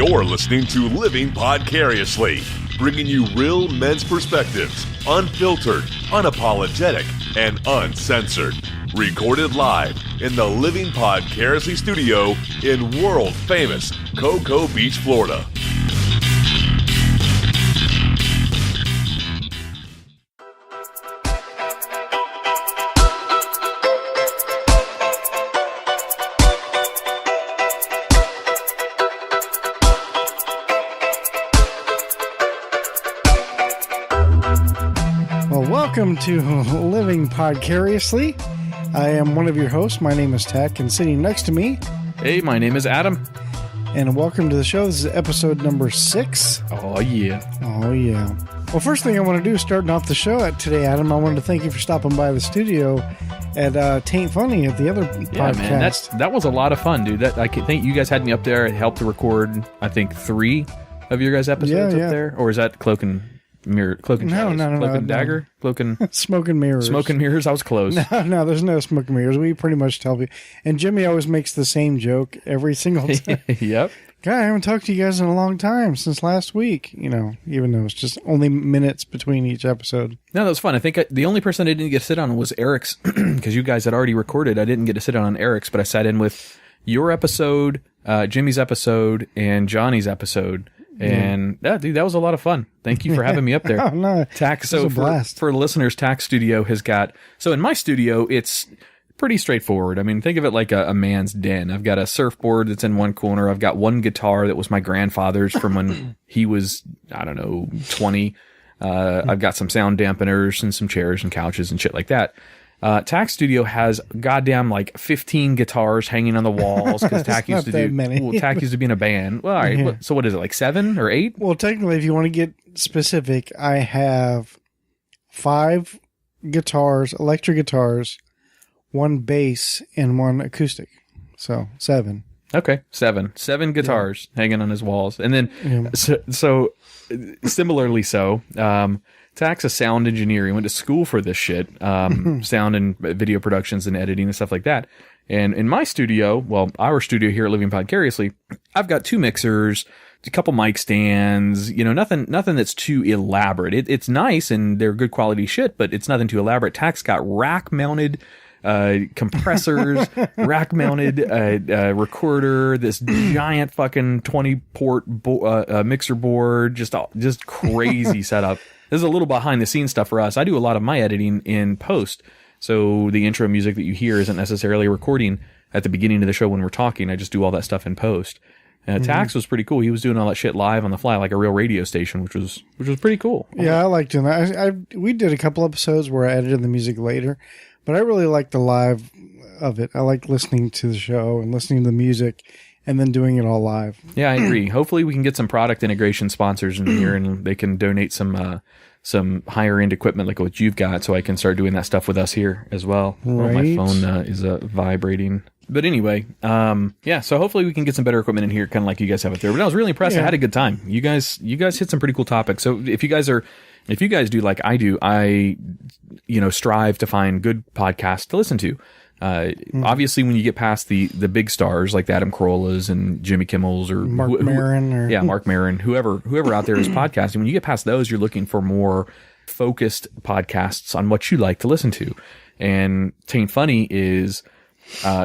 You're listening to Living Podcariously, bringing you real men's perspectives, unfiltered, unapologetic, and uncensored. Recorded live in the Living Podcariously studio in world-famous Cocoa Beach, Florida. Welcome to Living Podcariously. I am one of your hosts. My name is Tach, and sitting next to me... Hey, my name is Adam. And welcome to the show. This is episode number 6. Oh, yeah. Oh, yeah. Well, first thing I want to do, starting off the show today, Adam, I wanted to thank you for stopping by the studio at Taint Funny at the other podcast. Man, that was a lot of fun, dude. I think you guys had me up there. It helped to record, I think, 3 of your guys' episodes up there. Or is that Cloak and Mirror? Cloak and Shadows? No. Cloak and Dagger? Cloak and... Smoke and Mirrors. Smoke and Mirrors? I was close. No, there's no Smoke and Mirrors. We pretty much tell you. And Jimmy always makes the same joke every single time. Yep. God, I haven't talked to you guys in a long time, since last week, even though it's just only minutes between each episode. No, that was fun. I think the only person I didn't get to sit on was Eric's, because you guys had already recorded. I didn't get to sit on Eric's, but I sat in with your episode, Jimmy's episode, and Johnny's episode. And yeah, dude, that was a lot of fun. Thank you for having me up there. Oh, no. Tach, so for listeners, Tach Studio has got, so in my studio, it's pretty straightforward. I mean, think of it like a man's den. I've got a surfboard that's in one corner. I've got one guitar that was my grandfather's from when he was, 20. I've got some sound dampeners and some chairs and couches and shit like that. Tach Studio has goddamn 15 guitars hanging on the walls because Tach used to do many. Well, Tach used to be in a band. Well, all right. Yeah. So what is it, 7 or 8? Well, technically, if you want to get specific, I have 5 guitars, electric guitars, 1 bass, and 1 acoustic. So 7. Okay, 7 guitars hanging on his walls, and then so similarly so. Tach's a sound engineer. He went to school for this shit, sound and video productions and editing and stuff like that. And in my studio, well, our studio here at Living Podcariously, I've got 2 mixers, a couple mic stands, nothing that's too elaborate. It's nice and they're good quality shit, but it's nothing too elaborate. Tach's got rack mounted compressors, rack mounted recorder, this giant fucking 20 port mixer board, just crazy setup. This is a little behind the scenes stuff for us. I do a lot of my editing in post, so the intro music that you hear isn't necessarily recording at the beginning of the show when we're talking. I just do all that stuff in post. Tax was pretty cool. He was doing all that shit live on the fly like a real radio station, which was pretty cool. Yeah, I liked doing that. We did a couple episodes where I edited the music later, but I really liked the live of it. I like listening to the show and listening to the music and then doing it all live. Yeah, I agree. Hopefully we can get some product integration sponsors in here and they can donate some higher end equipment like what you've got, so I can start doing that stuff with us here as well. Right. Oh, my phone is vibrating. But anyway, so hopefully we can get some better equipment in here, kind of like you guys have it there. But I was really impressed. Yeah. I had a good time. You guys hit some pretty cool topics. So if you guys do like I do, I strive to find good podcasts to listen to. Obviously, when you get past the big stars like the Adam Carollas and Jimmy Kimmels or Mark Maron, whoever out there is podcasting, when you get past those, you're looking for more focused podcasts on what you like to listen to. And Taint Funny is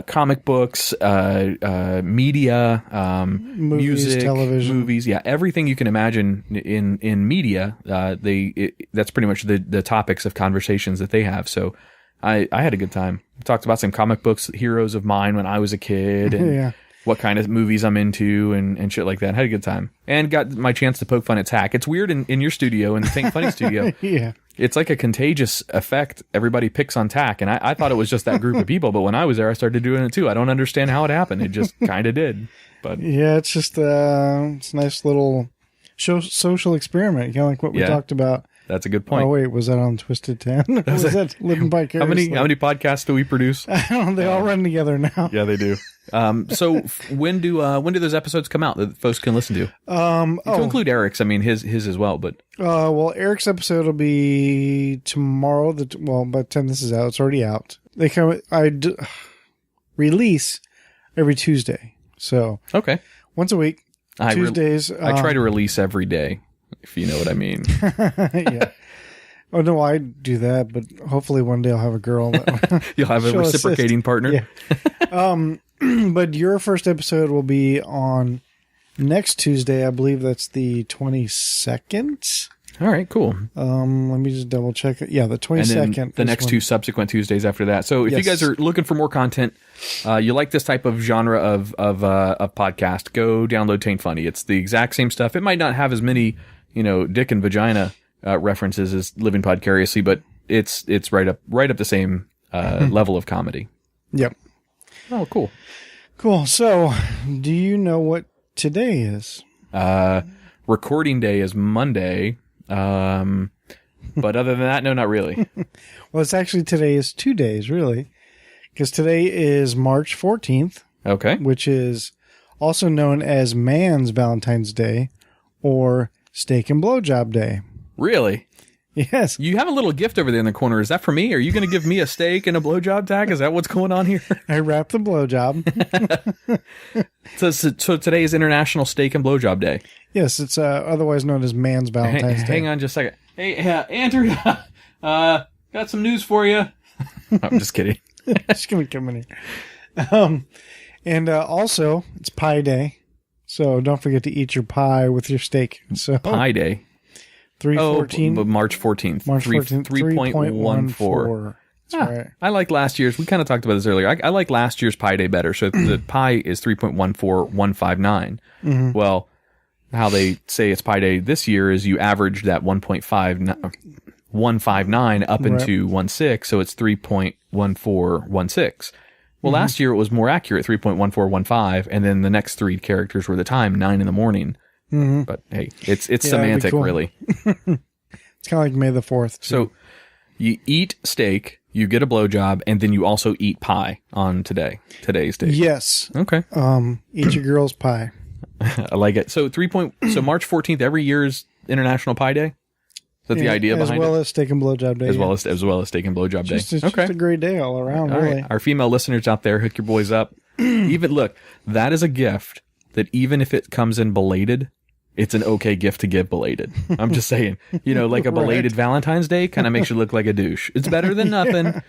comic books, media, movies, music, television, movies, everything you can imagine in media. That's pretty much the topics of conversations that they have. So I had a good time. Talked about some comic books, heroes of mine when I was a kid, and what kind of movies I'm into and shit like that. Had a good time. And got my chance to poke fun at Tach. It's weird in your studio, in the Taint Funny studio. Yeah. It's like a contagious effect. Everybody picks on Tach, and I thought it was just that group of people, but when I was there, I started doing it too. I don't understand how it happened. It just kind of did. But yeah, it's just it's a nice little social experiment, like what we talked about. That's a good point. Oh, wait, was that on Twisted 10? Was that Living Vicariously? How many podcasts do we produce? I don't know. They all run together now. Yeah, they do. So when do those episodes come out that folks can listen to? To include Eric's, I mean his as well, but well, Eric's episode will be tomorrow. By the time this is out, it's already out. Release every Tuesday. So okay, once a week. Tuesdays. I try to release every day, if you know what I mean. Yeah. Oh, no, I do that, but hopefully one day I'll have a girl. You'll have a reciprocating partner. Yeah. But your first episode will be on next Tuesday. I believe that's the 22nd. All right, cool. Let me just double check it. Yeah, the 22nd. And then the next two subsequent Tuesdays after that. So if you guys are looking for more content, you like this type of genre of podcast, go download Taint Funny. It's the exact same stuff. It might not have as many, dick and vagina references as Living Podcariously, but it's right up the same level of comedy. Yep. Oh, cool. Cool. So, do you know what today is? Recording day is Monday. But other than that, no, not really. Well, it's actually today is 2 days, really. Because today is March 14th. Okay. Which is also known as Man's Valentine's Day or Steak and Blowjob Day. Really? Yes. You have a little gift over there in the corner. Is that for me? Are you going to give me a steak and a blowjob tag? Is that what's going on here? I wrapped the blowjob. So today is International Steak and Blowjob Day. Yes, it's otherwise known as Man's Valentine's Day. Hang on just a second. Hey, Andrea, got some news for you. I'm just kidding. She's going to come in here. And also, it's Pie Day. So don't forget to eat your pie with your steak. So Pie Day. 3/14. But March 14th. March 14th. 3.14. That's right. I like last year's. We kind of talked about this earlier. I like last year's Pi Day better. So the pi is 3.14159. Mm-hmm. Well, how they say it's Pi Day this year is you average that 1.159 up into 16, so it's 3.1416. Well, last year it was more accurate, 3.1415, and then the next three characters were the time, 9 in the morning. Mm-hmm. But hey, it's semantic, cool. Really. It's kind of like May the 4th. Too. So you eat steak, you get a blowjob, and then you also eat pie on today's date. Yes. Okay. Eat your girl's pie. I like it. So so March 14th every year is International Pie Day. Is that the idea behind it? As well as Steak and Blowjob Day. As well as Steak and Blowjob Day. It's just a great day all around. All really. right. Our female listeners out there, hook your boys up. Even look, that is a gift that even if it comes in belated, it's an okay gift to give belated. I'm just saying, like a belated Valentine's Day kind of makes you look like a douche. It's better than nothing,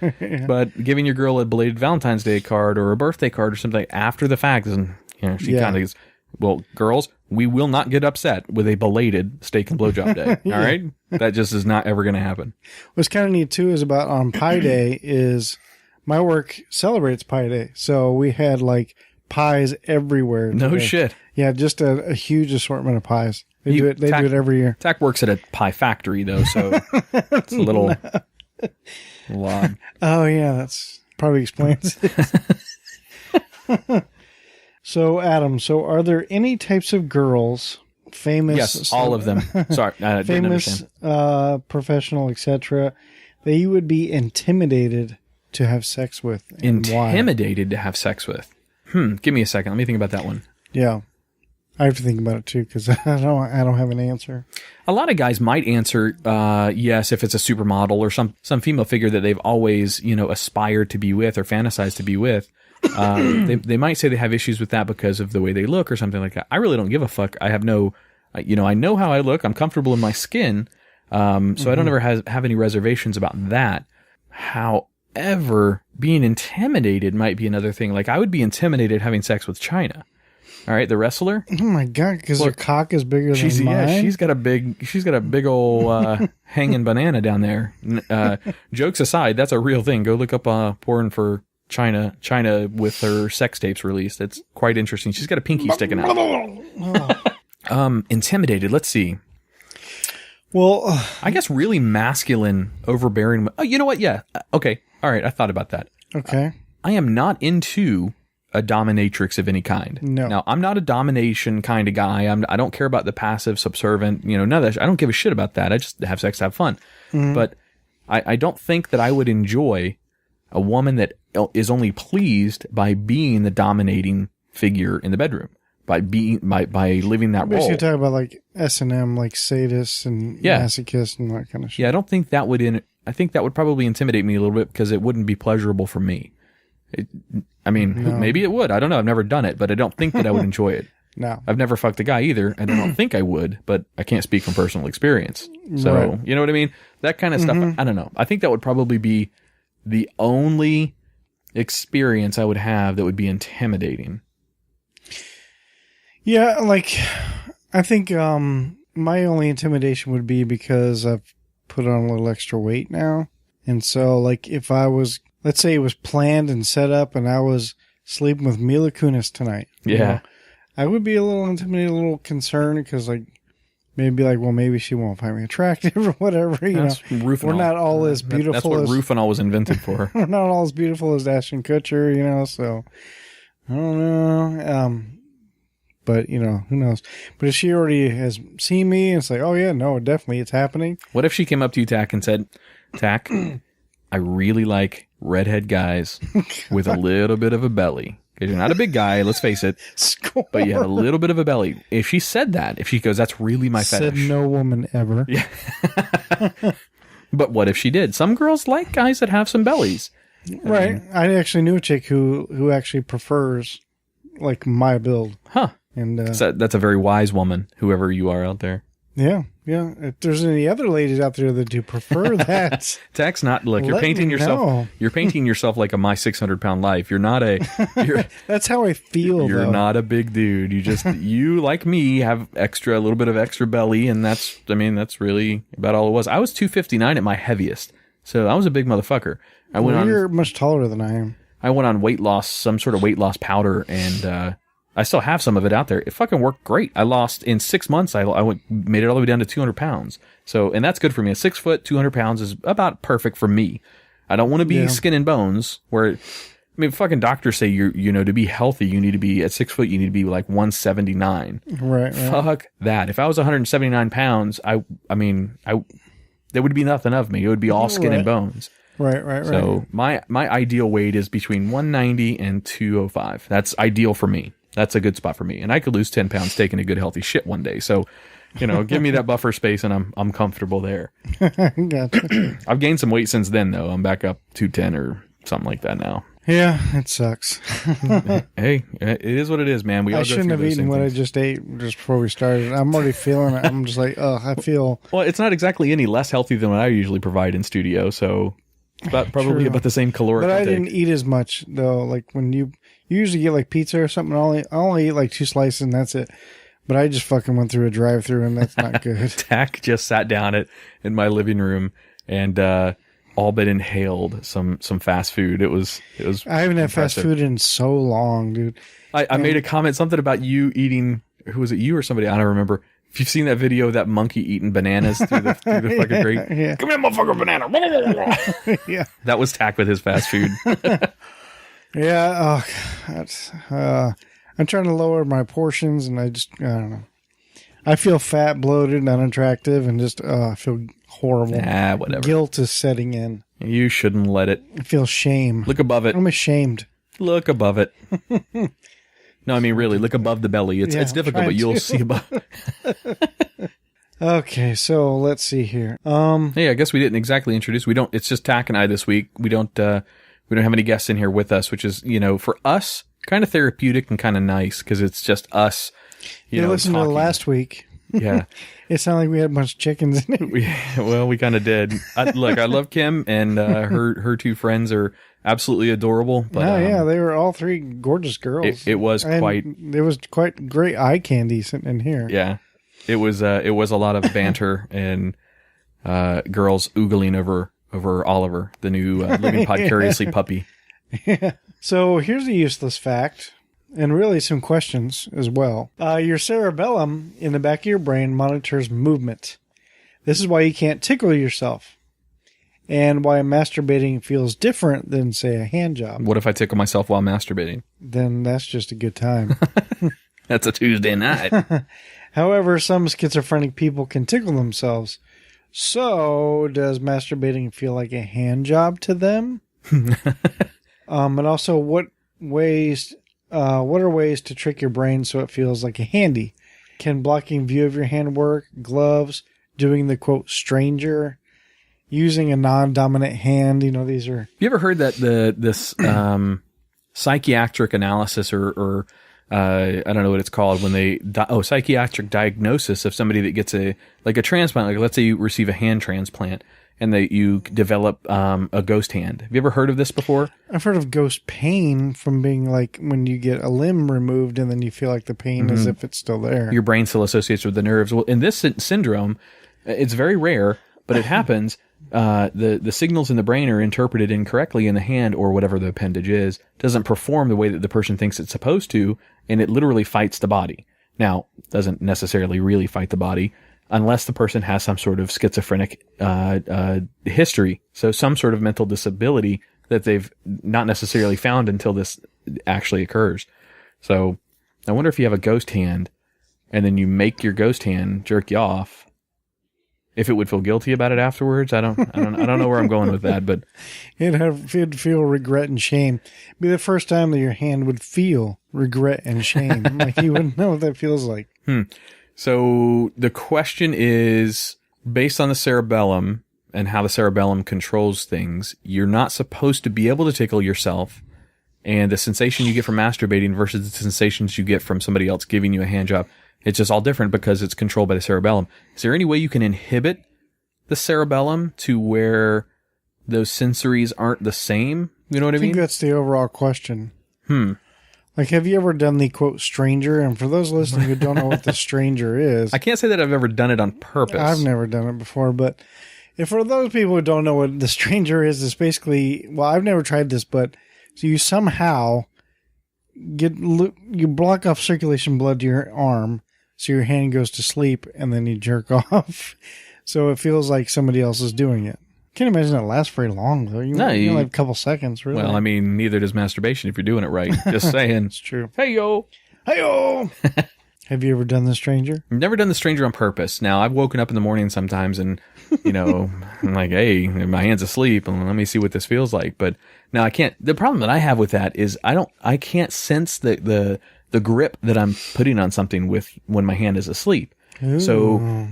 but giving your girl a belated Valentine's Day card or a birthday card or something after the fact, and she kind of is, well, girls, we will not get upset with a belated steak and blowjob day. All right, that just is not ever going to happen. What's kind of neat too is about on Pie Day is my work celebrates Pie Day, so we had like pies everywhere. No shit. Yeah, just a huge assortment of pies. They do it every year. Tach works at a pie factory though, so it's a little odd. Oh yeah, that's probably explains it. So Adam, are there any types of girls, famous? Yes, all of them. Sorry, I didn't famous, understand. professional, etc., that you would be intimidated to have sex with? Intimidated to have sex with? Give me a second. Let me think about that one. Yeah. I have to think about it too because I don't have an answer. A lot of guys might answer yes if it's a supermodel or some female figure that they've always aspired to be with or fantasized to be with. They might say they have issues with that because of the way they look or something like that. I really don't give a fuck. I have no, I know how I look. I'm comfortable in my skin, so I don't ever have any reservations about that. However, being intimidated might be another thing. Like I would be intimidated having sex with China. All right, the wrestler. Oh my god, because her cock is bigger than mine. Yeah, she's got a big old hanging banana down there. Jokes aside, that's a real thing. Go look up porn for China with her sex tapes released. It's quite interesting. She's got a pinky sticking out. Intimidated. Let's see. Well, I guess really masculine, overbearing. Oh, you know what? Yeah. Okay. All right. I thought about that. Okay. I am not into a dominatrix of any kind. No. Now, I'm not a domination kind of guy. I don't care about the passive, subservient, none of that. I don't give a shit about that. I just have sex, have fun. Mm-hmm. But I don't think that I would enjoy a woman that is only pleased by being the dominating figure in the bedroom, by living that role. Basically talking about like S&M, like sadists and masochists and that kind of shit. Yeah, I don't think that would I think that would probably intimidate me a little bit because it wouldn't be pleasurable for me. Maybe it would. I don't know. I've never done it, but I don't think that I would enjoy it. No. I've never fucked a guy either, and I don't think I would, but I can't speak from personal experience. So, You know what I mean? That kind of stuff, I don't know. I think that would probably be the only experience I would have that would be intimidating. Yeah, like, I think my only intimidation would be because I've put on a little extra weight now. And so, like, if I was, let's say it was planned and set up and I was sleeping with Mila Kunis tonight. Yeah. You know, I would be a little intimidated, a little concerned because, like, maybe like, well, maybe she won't find me attractive or whatever. You know, we're not all as beautiful. That's what Rufinol was invented for. We're not all as beautiful as Ashton Kutcher, you know. So I don't know. But you know, who knows? But if she already has seen me, it's like, oh yeah, no, definitely, it's happening. What if she came up to you, Tach, and said, "Tach, I really like redhead guys with a little bit of a belly." Because you're not a big guy, let's face it. Score. But you have a little bit of a belly. If she said that, if she goes, that's really my fetish. Said no woman ever. Yeah. But what if she did? Some girls like guys that have some bellies. Right. I actually knew a chick who actually prefers, like, my build. Huh. And that's a very wise woman, whoever you are out there. Yeah. Yeah. If there's any other ladies out there that do prefer that. Tach's not, look, you're painting yourself like a my 600-pound life. You're not that's how I feel, You're though. not a big dude. You just, you like me have a little bit of extra belly. And that's really about all it was. I was 259 at my heaviest. So I was a big motherfucker. You're much taller than I am. I went on weight loss, some sort of weight loss powder, and I still have some of it out there. It fucking worked great. I lost in 6 months. I made it all the way down to 200 pounds. So, and that's good for me. A 6 foot, 200 pounds is about perfect for me. I don't want to be skin and bones. Where, I mean, fucking doctors say to be healthy, you need to be at 6 foot. You need to be like 179. Right. Fuck that. If I was 179 pounds, there would be nothing of me. It would be all skin and bones. Right. So my ideal weight is between 190 and 205. That's ideal for me. That's a good spot for me. And I could lose 10 pounds taking a good healthy shit one day. So, give me that buffer space and I'm comfortable there. Gotcha. I've gained some weight since then though. I'm back up 210 or something like that now. Yeah, it sucks. Hey, it is what it is, man. I shouldn't have eaten what I just ate just before we started. I'm already feeling it. I'm just like, I feel. Well, it's not exactly any less healthy than what I usually provide in studio. So it's probably about the same caloric But I intake. didn't eat as much though. Like when you usually get like pizza or something, I only eat like 2 slices and that's it. But I just fucking went through a drive-through and that's not good. Tach just sat down in my living room and all but inhaled some fast food. It was. I haven't had fast food in so long, dude. I made a comment, something about you eating. Who was it? You or somebody? I don't remember. If you've seen that video of that monkey eating bananas through the fucking grate, yeah. Come here, motherfucker, banana. Yeah, that was Tach with his fast food. Yeah. Oh, I'm trying to lower my portions, and I don't know. I feel fat, bloated, and unattractive, and just I feel horrible. Whatever. Guilt is setting in. You shouldn't let it. I feel shame. Look above it. I'm ashamed. Look above it. No, I mean really, look above the belly. It's difficult, but you'll see above. Okay, so let's see here. Hey, I guess we didn't exactly introduce. It's just Tach and I this week. We don't have any guests in here with us, which is for us kind of therapeutic and kind of nice because it's just us. You listened to last week. Yeah. It sounded like we had a bunch of chickens in it. We kind of did. I love Kim, and her two friends are absolutely adorable. But, yeah, they were all three gorgeous girls. It was quite great eye candy sitting in here. Yeah, it was a lot of banter and girls oogling over Oliver, the new living vicariously puppy. Yeah. So here's a useless fact. And really some questions as well. Your cerebellum in the back of your brain monitors movement. This is why you can't tickle yourself. And why masturbating feels different than, say, a hand job. What if I tickle myself while masturbating? Then that's just a good time. That's a Tuesday night. However, some schizophrenic people can tickle themselves. So, does masturbating feel like a hand job to them? And also, what are ways to trick your brain so it feels like a handy? Can blocking view of your hand work? Gloves? Doing the, quote, stranger? Using a non-dominant hand? These are... You ever heard that this psychiatric analysis or I don't know what it's called when they psychiatric diagnosis of somebody that gets a transplant. Like let's say you receive a hand transplant and that you develop a ghost hand. Have you ever heard of this before? I've heard of ghost pain from being like when you get a limb removed and then you feel like the pain as if it's still there. Your brain still associates with the nerves. Well, in this syndrome, it's very rare, but it happens. The signals in the brain are interpreted incorrectly, and the hand or whatever the appendage is doesn't perform the way that the person thinks it's supposed to, and it literally fights the body. Now, doesn't necessarily really fight the body unless the person has some sort of schizophrenic history, so some sort of mental disability that they've not necessarily found until this actually occurs. So I wonder if you have a ghost hand and then you make your ghost hand jerk you off, if it would feel guilty about it afterwards. I don't know where I'm going with that, but it'd feel regret and shame. It'd be the first time that your hand would feel regret and shame. Like you wouldn't know what that feels like. So the question is, based on the cerebellum and how the cerebellum controls things, you're not supposed to be able to tickle yourself, and the sensation you get from masturbating versus the sensations you get from somebody else giving you a hand job, it's just all different because it's controlled by the cerebellum. Is there any way you can inhibit the cerebellum to where those sensories aren't the same? You know what I mean? I think that's the overall question. Like, have you ever done the, quote, stranger? And for those listening who don't know what the stranger is... I can't say that I've ever done it on purpose. I've never done it before, but if for those people who don't know what the stranger is, it's basically... Well, I've never tried this, but... So you somehow you block off circulation blood to your arm, so your hand goes to sleep, and then you jerk off. So it feels like somebody else is doing it. Can't imagine it lasts very long, though. You only have a couple seconds, really. Well, I mean, neither does masturbation if you're doing it right. Just saying. It's true. Hey-yo. Hey-yo. Have you ever done the stranger? I've never done the stranger on purpose. Now, I've woken up in the morning sometimes and, I'm like, hey, my hand's asleep, and let me see what this feels like. But now I can't. The problem that I have with that is I can't sense the grip that I'm putting on something with when my hand is asleep. Ooh. So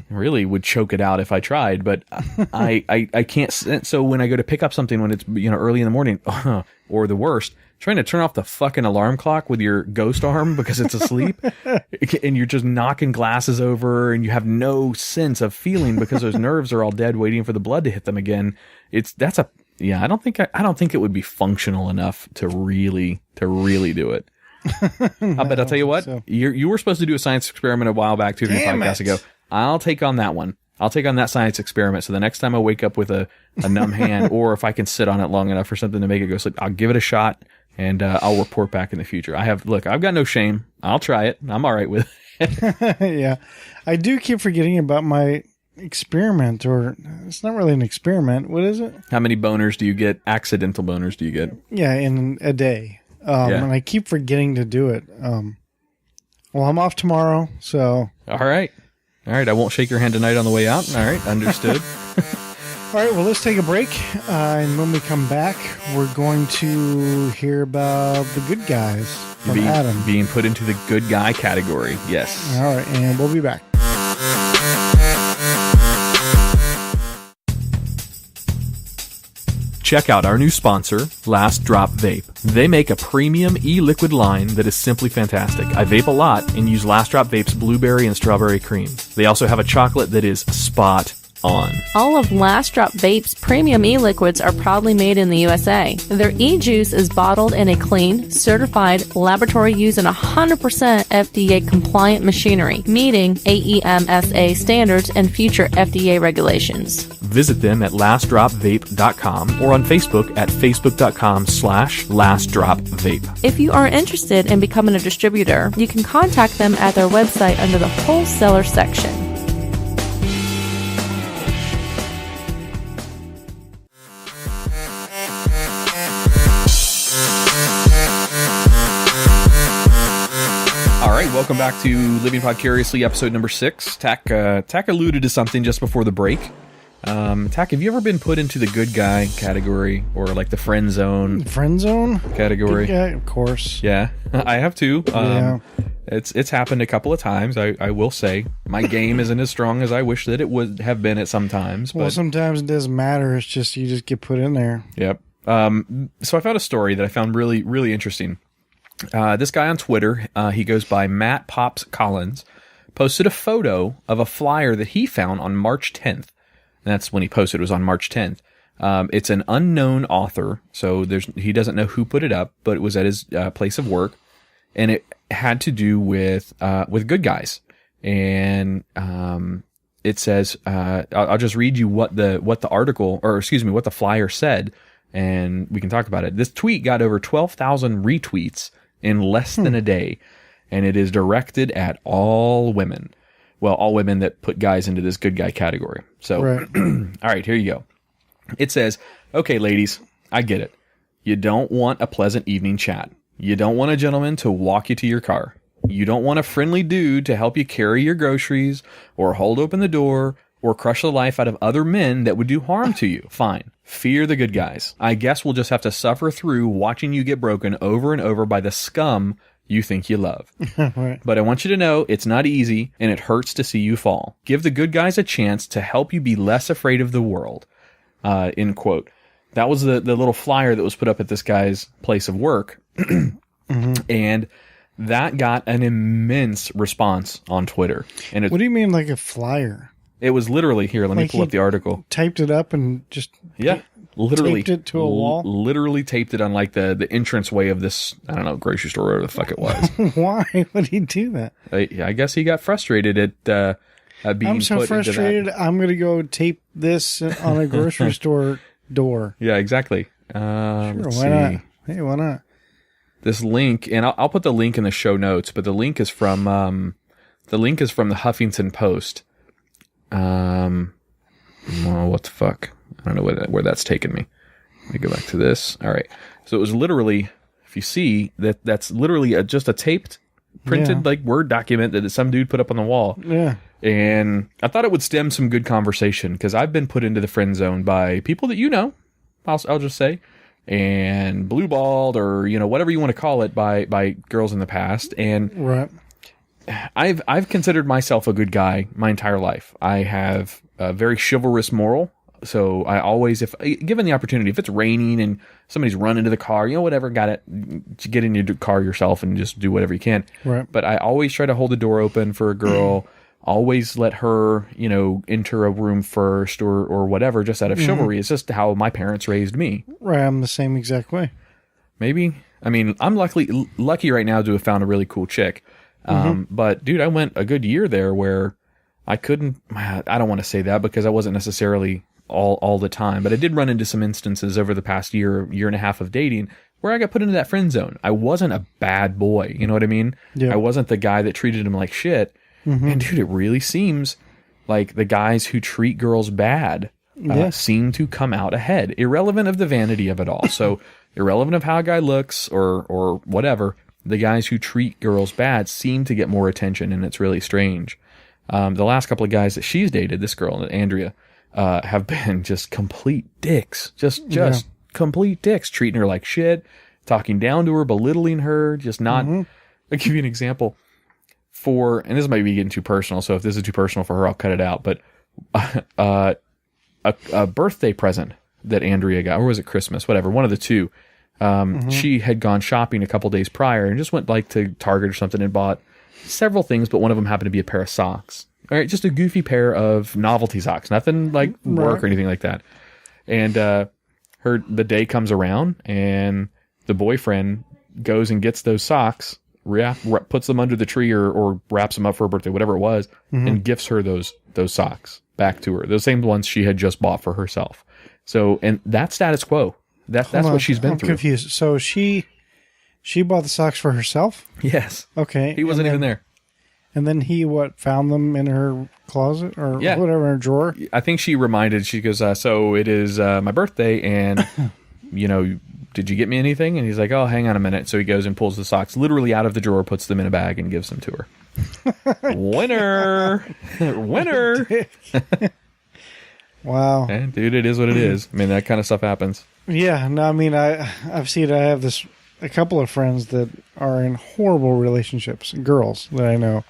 really would choke it out if I tried, but I can't. So when I go to pick up something when it's early in the morning, or the worst, trying to turn off the fucking alarm clock with your ghost arm because it's asleep, and you're just knocking glasses over, and you have no sense of feeling because those nerves are all dead, waiting for the blood to hit them again. I don't think it would be functional enough to really do it. But I'll tell you what, you were supposed to do a science experiment a while back, 2-3 podcasts ago. I'll take on that one. I'll take on that science experiment. So the next time I wake up with a numb hand, or if I can sit on it long enough for something to make it go sleep, I'll give it a shot, and I'll report back in the future. I've got no shame. I'll try it. I'm all right with it. Yeah. I do keep forgetting about my experiment, or it's not really an experiment. What is it? How many boners do you get? Accidental boners do you get? Yeah, in a day. And I keep forgetting to do it. Well, I'm off tomorrow, so... All right. I won't shake your hand tonight on the way out. All right, understood. All right, well, let's take a break. And when we come back, we're going to hear about the good guys from Adam. Being put into the good guy category, yes. All right, and we'll be back. Check out our new sponsor, Last Drop Vape. They make a premium e-liquid line that is simply fantastic. I vape a lot and use Last Drop Vape's blueberry and strawberry cream. They also have a chocolate that is spot on. All of Last Drop Vape's premium e-liquids are proudly made in the USA. Their e-juice is bottled in a clean, certified, laboratory used and 100% FDA compliant machinery, meeting AEMSA standards and future FDA regulations. Visit them at lastdropvape.com or on Facebook at facebook.com/lastdropvape. If you are interested in becoming a distributor, you can contact them at their website under the wholesaler section. Welcome back to Living Podcariously, episode number 6. Tach alluded to something just before the break. Tach, have you ever been put into the good guy category, or like the friend zone? Friend zone category? Yeah, of course. Yeah, I have too. Yeah. It's happened a couple of times. I will say my game isn't as strong as I wish that it would have been at some times. Well, sometimes it doesn't matter. It's just you just get put in there. Yep. So I found a story that I found really, really interesting. This guy on Twitter, he goes by Matt Pops Collins, posted a photo of a flyer that he found on March 10th. And that's when he posted. It was on March 10th. It's an unknown author, so he doesn't know who put it up, but it was at his place of work, and it had to do with good guys. And it says, I'll just read you what the article, or excuse me, what the flyer said, and we can talk about it. This tweet got over 12,000 retweets in less than a day, and it is directed at all women. Well, all women that put guys into this good guy category. So, Right. All right, here you go. It says, okay, ladies, I get it. You don't want a pleasant evening chat. You don't want a gentleman to walk you to your car. You don't want a friendly dude to help you carry your groceries or hold open the door or crush the life out of other men that would do harm to you. Fine. Fear the good guys. I guess we'll just have to suffer through watching you get broken over and over by the scum you think you love. Right. But I want you to know it's not easy and it hurts to see you fall. Give the good guys a chance to help you be less afraid of the world. End quote. That was the little flyer that was put up at this guy's place of work. And that got an immense response on Twitter. And What do you mean, like a flyer? it was literally, here, let me Like pull up the article. Typed it up and just Literally taped it to a wall? Literally taped it on like the entranceway of this, I don't know, grocery store, whatever the fuck it was. Why would he do that? I guess he got frustrated at being I'm so put into frustrated. that. I'm going to go tape this on a grocery store door. Yeah, exactly. Sure, Let's why see. not? Hey, why not? This link, and I'll put the link in the show notes, but the link is from the Huffington Post. Well, what the fuck? I don't know where that's taken me. Let me go back to this. All right. So it was literally, if you see, that's literally just a taped, printed like Word document that some dude put up on the wall. Yeah. And I thought it would stem some good conversation because I've been put into the friend zone by people that you know, I'll just say, and blue-balled or, whatever you want to call it by girls in the past. And Right. I've considered myself a good guy my entire life. I have a very chivalrous moral. So I always, if given the opportunity, if it's raining and somebody's running to the car, whatever, got it, get in your car yourself and just do whatever you can. Right. But I always try to hold the door open for a girl, always let her, enter a room first or whatever, just out of chivalry. It's just how my parents raised me. Right. I'm the same exact way. Maybe. I mean, I'm lucky right now to have found a really cool chick. But dude, I went a good year there where I couldn't, I don't want to say that because I wasn't necessarily all the time, but I did run into some instances over the past year and a half of dating where I got put into that friend zone. I wasn't a bad boy. You know what I mean? Yeah. I wasn't the guy that treated him like shit. And dude, it really seems like the guys who treat girls bad seem to come out ahead, irrelevant of the vanity of it all. So irrelevant of how a guy looks or whatever, the guys who treat girls bad seem to get more attention, and it's really strange. The last couple of guys that she's dated, this girl, Andrea, have been just complete dicks. Just complete dicks, treating her like shit, talking down to her, belittling her, just not... I'll give you an example. And this might be getting too personal, so if this is too personal for her, I'll cut it out, but a birthday present that Andrea got, or was it Christmas, whatever, one of the two, she had gone shopping a couple days prior and just went like to Target or something and bought several things, but one of them happened to be a pair of socks. All right, just a goofy pair of novelty socks, nothing like work or anything like that. And the day comes around, and the boyfriend goes and gets those socks, puts them under the tree or wraps them up for her birthday, whatever it was, and gifts her those socks back to her, those same ones she had just bought for herself. So, and that's status quo. That's what she's been through. I'm confused. So she bought the socks for herself? Yes. Okay. He wasn't even there. And then he, found them in her closet or whatever, in her drawer? I think she goes, so it is my birthday, and, did you get me anything? And he's like, oh, hang on a minute. So he goes and pulls the socks literally out of the drawer, puts them in a bag, and gives them to her. Winner! Winner! Wow. And, dude, it is what it is. I mean, that kind of stuff happens. Yeah. No, I mean, I've seen, I have a couple of friends that are in horrible relationships, girls that I know.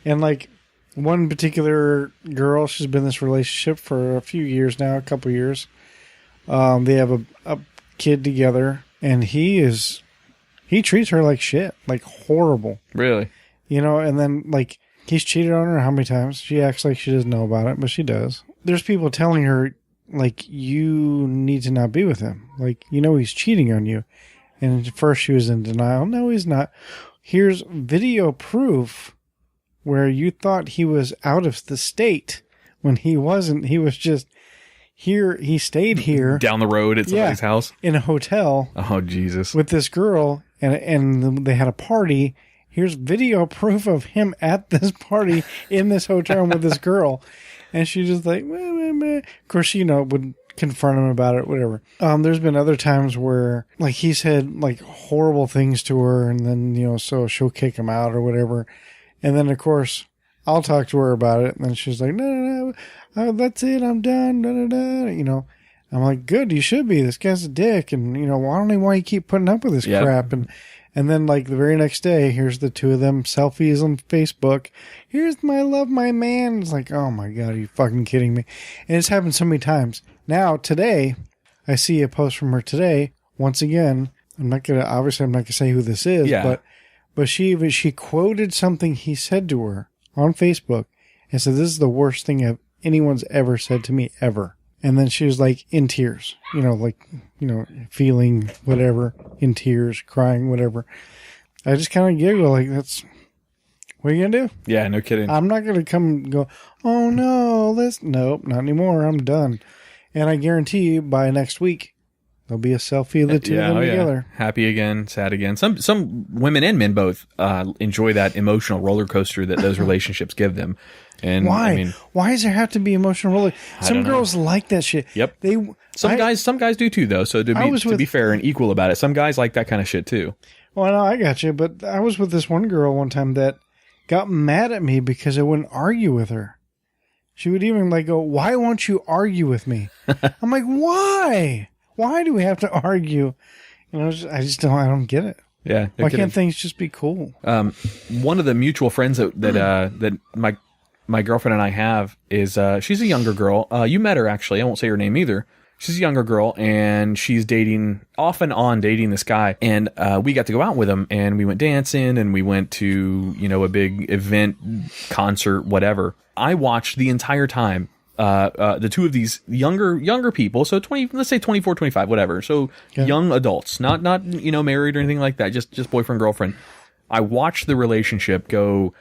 And one particular girl, she's been in this relationship for a few years now, a couple years. They have a kid together, and he is he treats her like shit, like horrible. Really? You know, and then, like, he's cheated on her how many times? She acts like she doesn't know about it, but she does. There's people telling her, like, you need to not be with him. Like, you know he's cheating on you. And at first she was in denial. No, he's not. Here's video proof where you thought he was out of the state when he wasn't. He was just here. He stayed here. Down the road at somebody's house? In a hotel. Oh, Jesus. With this girl, and they had a party. Here's video proof of him at this party in this hotel room with this girl. And she's just like, meh, meh, meh. Of course, she, would confront him about it, whatever. There's been other times where, like, he said, like, horrible things to her, and then, so she'll kick him out or whatever. And then, of course, I'll talk to her about it, and then she's like, no, that's it, I'm done, da-da-da, I'm like, good, you should be. This guy's a dick, and, why you keep putting up with this crap? And then, like, the very next day, here's the two of them selfies on Facebook. Here's my love, my man. It's like, oh, my God, are you fucking kidding me? And it's happened so many times. Now, today, I see a post from her today. Once again, I'm not going to say who this is. Yeah. But she quoted something he said to her on Facebook and said, this is the worst thing anyone's ever said to me, ever. And then she was like in tears, feeling whatever, in tears, crying, whatever. I just kind of giggle like, what are you going to do? Yeah, no kidding. I'm not going to come and go, oh no, nope, not anymore. I'm done. And I guarantee you by next week, there'll be a selfie of the two of them together. Happy again, sad again. Some women and men both enjoy that emotional roller coaster that those relationships give them. And why? Why does there have to be emotional roller? Some girls like that shit. Yep. Some guys do too, though. So to be fair and equal about it, some guys like that kind of shit too. Well, no, I got you. But I was with this one girl one time that got mad at me because I wouldn't argue with her. She would even go, "Why won't you argue with me?" I'm like, "Why? Why do we have to argue?" I don't get it. Yeah. Why can't things just be cool? One of the mutual friends that my girlfriend and I have is she's a younger girl. You met her actually. I won't say her name either. She's a younger girl, and she's off and on dating this guy. And we got to go out with him, and we went dancing, and we went to a big event, concert, whatever. I watched the entire time the two of these younger people, so let's say 24, 25, whatever. So young adults, not married or anything like that, just boyfriend, girlfriend. I watched the relationship go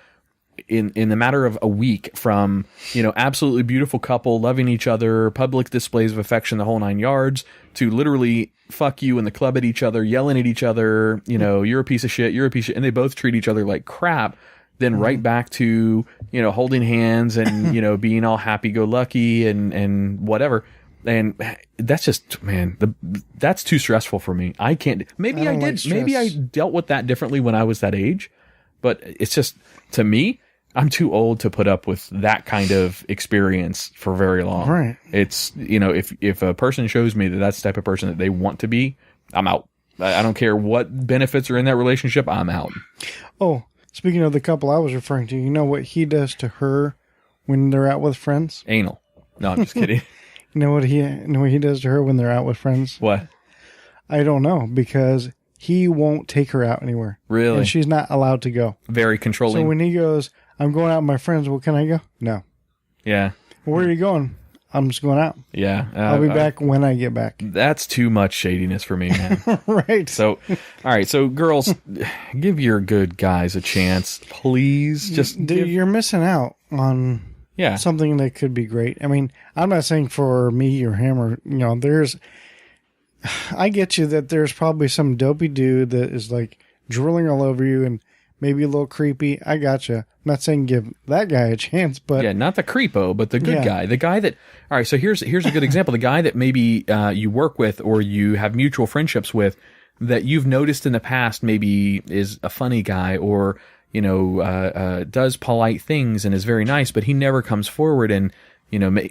in the matter of a week from, absolutely beautiful couple, loving each other, public displays of affection, the whole 9 yards, to literally fuck you in the club at each other, yelling at each other, you're a piece of shit, and they both treat each other like crap. Then right back to, holding hands and, being all happy-go-lucky and whatever. And that's just, man, that's too stressful for me. I can't. Maybe I did. Maybe I dealt with that differently when I was that age. But it's just, to me, I'm too old to put up with that kind of experience for very long. Right. It's, if a person shows me that that's the type of person that they want to be, I'm out. I don't care what benefits are in that relationship. I'm out. Oh, speaking of the couple I was referring to, you know what he does to her when they're out with friends? Anal. No, I'm just kidding. You know what he does to her when they're out with friends? What? I don't know, because he won't take her out anywhere. Really? And she's not allowed to go. Very controlling. So when he goes, I'm going out with my friends, well, can I go? No. Yeah. Well, where are you going? I'm just going out. Yeah. I'll be back when I get back. That's too much shadiness for me, man. Right. So, all right. So, girls, give your good guys a chance, please. You're missing out on something that could be great. I mean, I'm not saying for me or him or, I get you that there's probably some dopey dude that is like drooling all over you and maybe a little creepy. I gotcha. I'm not saying give that guy a chance, but not the creepo, but the good guy. The guy that, all right, so here's a good example. The guy that maybe you work with or you have mutual friendships with that you've noticed in the past maybe is a funny guy or, does polite things and is very nice, but he never comes forward and,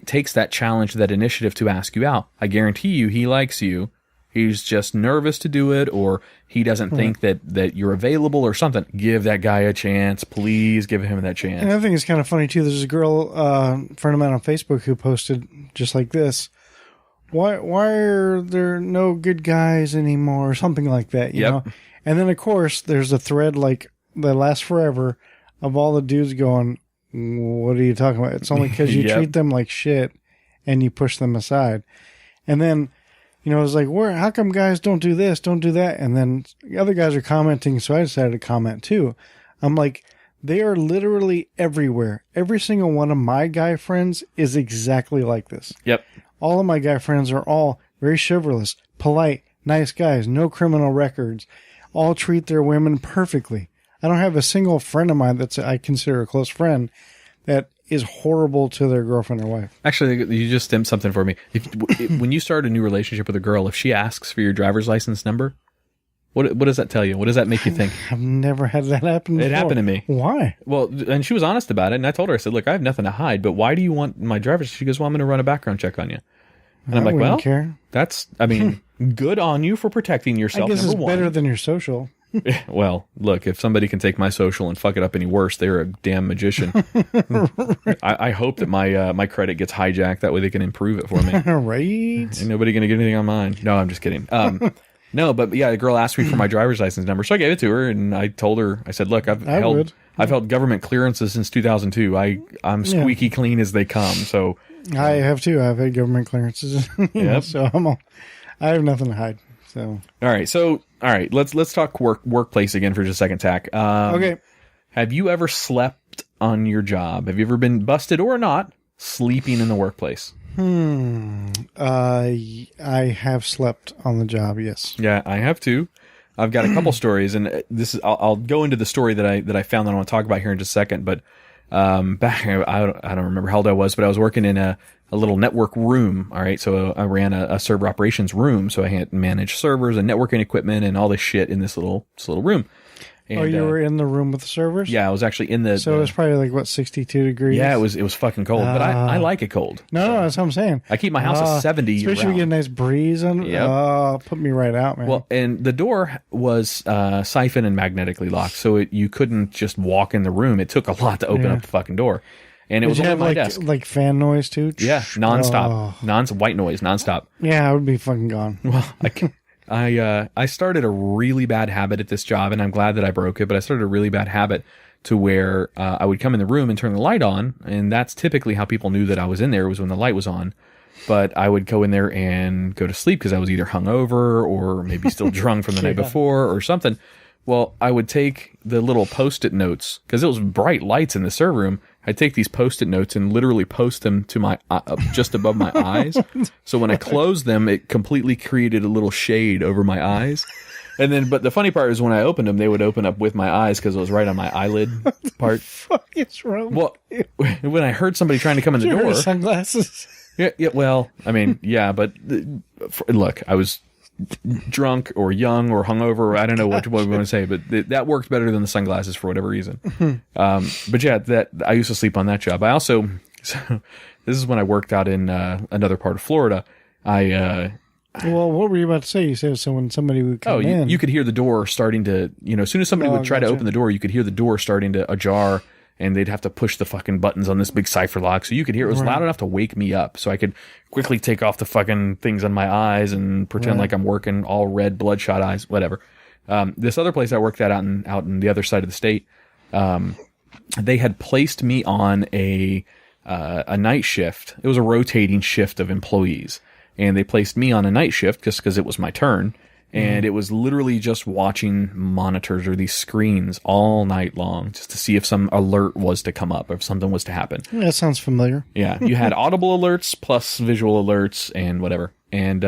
takes that challenge, that initiative to ask you out. I guarantee you he likes you. He's just nervous to do it, or he doesn't think that you're available or something. Give that guy a chance. Please give him that chance. And I think it's kind of funny, too. There's a girl, friend of mine on Facebook who posted just like this. why are there no good guys anymore, or something like that, you know? And then, of course, there's a thread like that lasts forever of all the dudes going, what are you talking about? It's only because you treat them like shit and you push them aside. And then, you know, it's like, how come guys don't do this, don't do that? And then the other guys are commenting, so I decided to comment too. I'm like, they are literally everywhere. Every single one of my guy friends is exactly like this. Yep. All of my guy friends are all very chivalrous, polite, nice guys, no criminal records, all treat their women perfectly. I don't have a single friend of mine that's I consider a close friend that is horrible to their girlfriend or wife. Actually, you just stemmed something for me. When you start a new relationship with a girl, if she asks for your driver's license number, what does that tell you? What does that make you think? I've never had that happen before. It happened to me. Why? Well, and she was honest about it, and I told her, I said, look, I have nothing to hide, but why do you want my driver's? She goes, well, I'm going to run a background check on you. And I'm like, well, care. That's, I mean, good on you for protecting yourself. I guess number it's one. better than your social. Well, look, if somebody can take my social and fuck it up any worse, they're a damn magician. I hope that my credit gets hijacked. That way they can improve it for me. Right? Ain't nobody going to get anything on mine. No, I'm just kidding. No, but yeah, the girl asked me for my driver's license number, so I gave it to her, and I told her, I said, look, I've held government clearances since 2002. I'm squeaky clean as they come. So I have too. I've had government clearances. So I have nothing to hide. So all right. Let's talk workplace again for just a second, Tach. Okay. Have you ever slept on your job? Have you ever been busted or not sleeping in the workplace? I have slept on the job. Yes. Yeah, I have too. I've got a couple stories, and this is I'll go into the story that I found that I want to talk about here in just a second. But back I don't remember how old I was, but I was working in a little network room. All right, so I ran a server operations room, so I had to manage servers and networking equipment and all this shit in this little room. And, you were in the room with the servers? Yeah, I was actually in the. So it was probably like 62 degrees. Yeah, it was fucking cold, but I like it cold. No, that's what I'm saying. I keep my house at 70 year round. Especially when you get a nice breeze on. Yep. Put me right out, man. Well, and the door was siphon and magnetically locked, so you couldn't just walk in the room. It took a lot to open up the fucking door, and it was on my desk. Like fan noise too? Yeah, nonstop, white noise, nonstop. Yeah, I would be fucking gone. Well, I started a really bad habit at this job, and I'm glad that I broke it, but I started a really bad habit to where I would come in the room and turn the light on, and that's typically how people knew that I was in there, was when the light was on. But I would go in there and go to sleep because I was either hungover or maybe still drunk from the night before or something. Well, I would take the little Post-it notes, because it was bright lights in the server room. I'd take these Post-it notes and literally post them to my just above my eyes. So when I closed them, it completely created a little shade over my eyes. And then, but the funny part is when I opened them, they would open up with my eyes because it was right on my eyelid part. What the fuck is wrong? Well, when I heard somebody trying to come in the door, sunglasses. Yeah. Well, I mean, yeah, but look, I was drunk or young or hungover, or I don't know what we want to say, but that worked better than the sunglasses for whatever reason. But yeah, I used to sleep on that job. I also, so this is when I worked out in another part of Florida. Well, what were you about to say? You said so when somebody would come in. You could hear the door starting to, as soon as somebody would try to open the door, you could hear the door starting to ajar, and they'd have to push the fucking buttons on this big cipher lock. So you could hear it was loud enough to wake me up. So I could quickly take off the fucking things on my eyes and pretend like I'm working, all red, bloodshot eyes, whatever. This other place I worked at out in the other side of the state, they had placed me on a night shift. It was a rotating shift of employees. And they placed me on a night shift just because it was my turn. And it was literally just watching monitors or these screens all night long just to see if some alert was to come up or if something was to happen. Yeah, that sounds familiar. Yeah. You had audible alerts plus visual alerts and whatever. And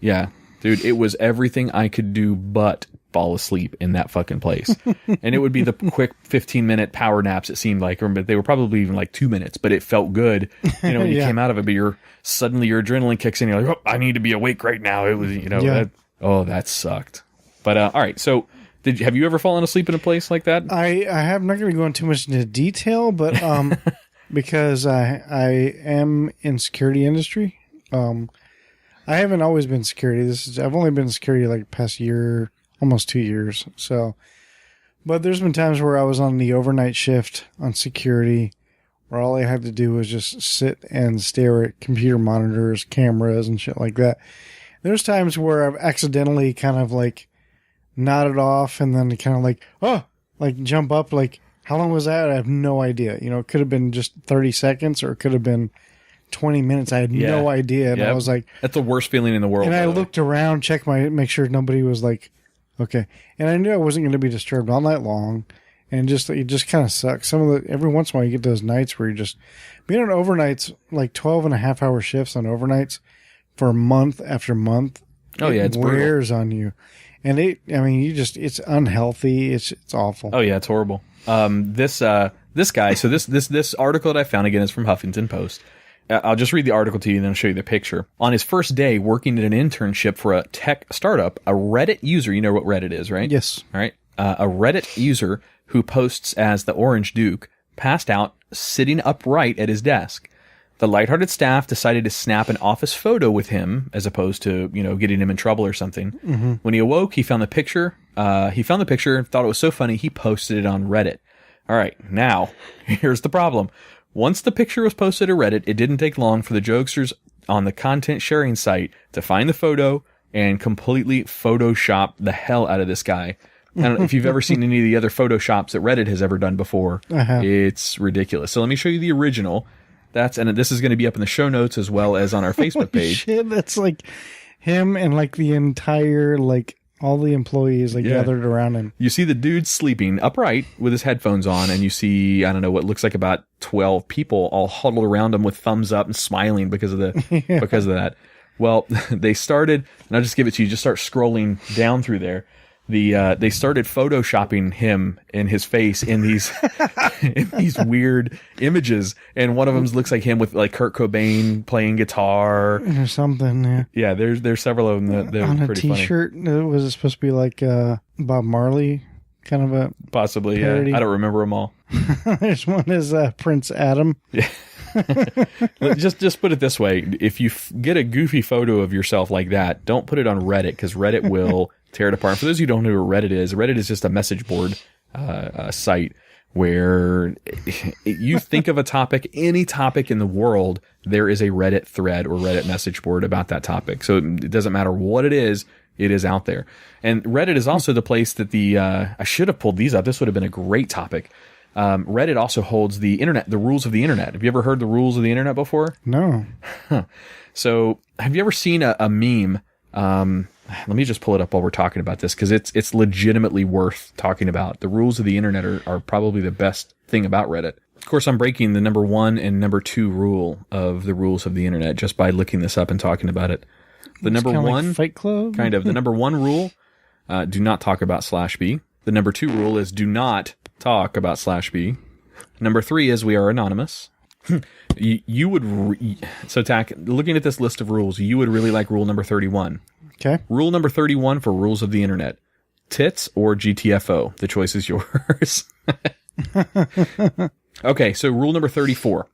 yeah, dude, it was everything I could do but fall asleep in that fucking place. And it would be the quick 15-minute power naps, it seemed like, or they were probably even like 2 minutes, but it felt good. When you came out of it, but suddenly your adrenaline kicks in. You're like, oh, I need to be awake right now. It was, that sucked. But all right, so have you ever fallen asleep in a place like that? I'm not going to go into too much into detail, but because I am in security industry. I haven't always been security. I've only been in security like the past year, almost 2 years. So, but there's been times where I was on the overnight shift on security, where all I had to do was just sit and stare at computer monitors, cameras, and shit like that. There's times where I've accidentally kind of like nodded off and then kind of like, oh, like jump up, like, how long was that? I have no idea. You know, it could have been just 30 seconds or it could have been 20 minutes. I had no idea. And I was like, that's the worst feeling in the world. And I looked around, checked make sure nobody was like, okay. And I knew I wasn't going to be disturbed all night long. And it just kind of sucks. Every once in a while you get those nights where you're just being on overnights, like 12.5-hour shifts on overnights for month after month. Oh yeah. It's wears brutal. on you. And it's unhealthy. It's awful. Oh yeah. It's horrible. This guy, so this article that I found again is from Huffington Post. I'll just read the article to you and then I'll show you the picture. On his first day working at an internship for a tech startup, a Reddit user, you know what Reddit is, right? Yes. All right. A Reddit user who posts as the Orange Duke passed out sitting upright at his desk. The lighthearted staff decided to snap an office photo with him as opposed to, getting him in trouble or something. Mm-hmm. When he awoke, he found the picture. Thought it was so funny, he posted it on Reddit. All right, now, here's the problem. Once the picture was posted to Reddit, it didn't take long for the jokesters on the content sharing site to find the photo and completely Photoshop the hell out of this guy. I don't know if you've ever seen any of the other Photoshops that Reddit has ever done before. It's ridiculous. So let me show you the original. And this is going to be up in the show notes as well as on our Facebook page. Shit, that's like him and like the entire, like all the employees gathered around him. You see the dude sleeping upright with his headphones on, and you see, I don't know, what looks like about 12 people all huddled around him with thumbs up and smiling because of because of that. Well, they started, and I'll just give it to you, just start scrolling down through there. They started photoshopping him and his face in these in these weird images, and one of them looks like him with like Kurt Cobain playing guitar or something. Yeah, yeah. There's several of them that on are a pretty T-shirt. Funny. Was it supposed to be like Bob Marley kind of a possibly? parody? Yeah, I don't remember them all. There's one is Prince Adam. Yeah. just put it this way: if you get a goofy photo of yourself like that, don't put it on Reddit because Reddit will tear it apart. For those of you who don't know what Reddit is just a message board site where you think of a topic, any topic in the world, there is a Reddit thread or Reddit message board about that topic. So it doesn't matter what it is out there. And Reddit is also the place that I should have pulled these up. This would have been a great topic. Reddit also holds the rules of the internet. Have you ever heard the rules of the internet before? No. So have you ever seen a meme? Let me just pull it up while we're talking about this because it's legitimately worth talking about. The rules of the internet are probably the best thing about Reddit. Of course, I'm breaking the number 1 and number 2 rule of the rules of the internet just by looking this up and talking about it. The number 1, like Fight Club? Kind of. The number 1 rule, do not talk about /B. The number 2 rule is do not talk about /B. Number 3 is we are anonymous. You would so Tach, looking at this list of rules, you would really like rule number 31. Okay. Rule number 31 for rules of the internet: tits or GTFO. The choice is yours. Okay, so rule number 34.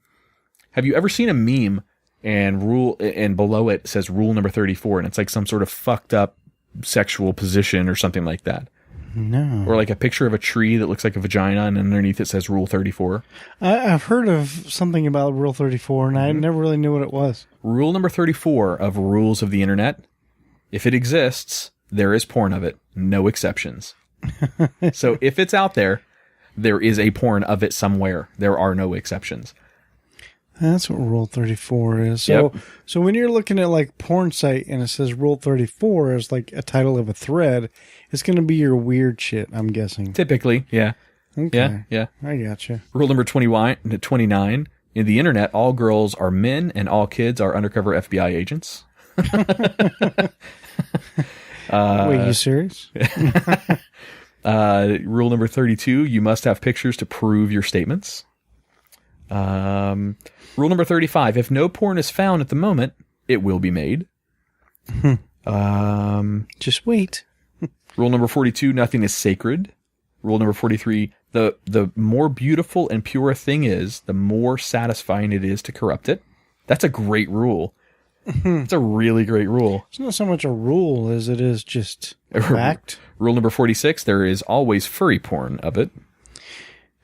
Have you ever seen a meme and below it says rule number 34 and it's like some sort of fucked up sexual position or something like that? No. Or like a picture of a tree that looks like a vagina and underneath it says rule 34. I've heard of something about rule 34 and I never really knew what it was. Rule number 34 of rules of the internet: if it exists, there is porn of it. No exceptions. So if it's out there, there is a porn of it somewhere. There are no exceptions. That's what rule 34 is. So So when you're looking at like porn site and it says rule 34 as like a title of a thread, it's going to be your weird shit, I'm guessing. Typically, yeah. Okay. Yeah. I gotcha. Rule number 29. In the internet, all girls are men and all kids are undercover FBI agents. Wait, you serious? Rule number 32, you must have pictures to prove your statements. Rule number 35, if no porn is found at the moment, it will be made. Just wait. Rule number 42, nothing is sacred. Rule number 43, the more beautiful and pure a thing is, the more satisfying it is to corrupt it. That's a great rule. It's a really great rule. It's not so much a rule as it is just a fact. Rule number 46, there is always furry porn of it.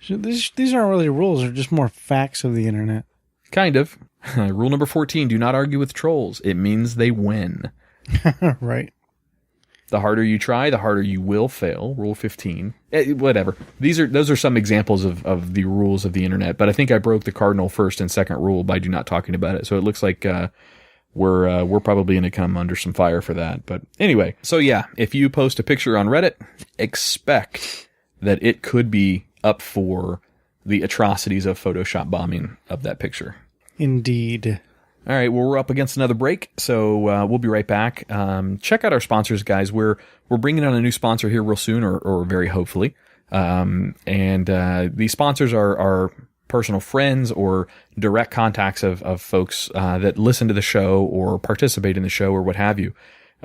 So these aren't really rules; they're just more facts of the internet. Kind of. Rule number 14: do not argue with trolls. It means they win. Right. The harder you try, the harder you will fail. Rule 15. Whatever. Those are some examples of the rules of the internet. But I think I broke the cardinal first and second rule by do not talking about it. So it looks like we're probably going to come under some fire for that. But anyway, so yeah, if you post a picture on Reddit, expect that it could be up for the atrocities of Photoshop bombing of that picture. Indeed. All right, well, we're up against another break, so we'll be right back. Check out our sponsors, guys. We're bringing on a new sponsor here real soon, or very hopefully. And these sponsors are personal friends or direct contacts of folks that listen to the show or participate in the show or what have you.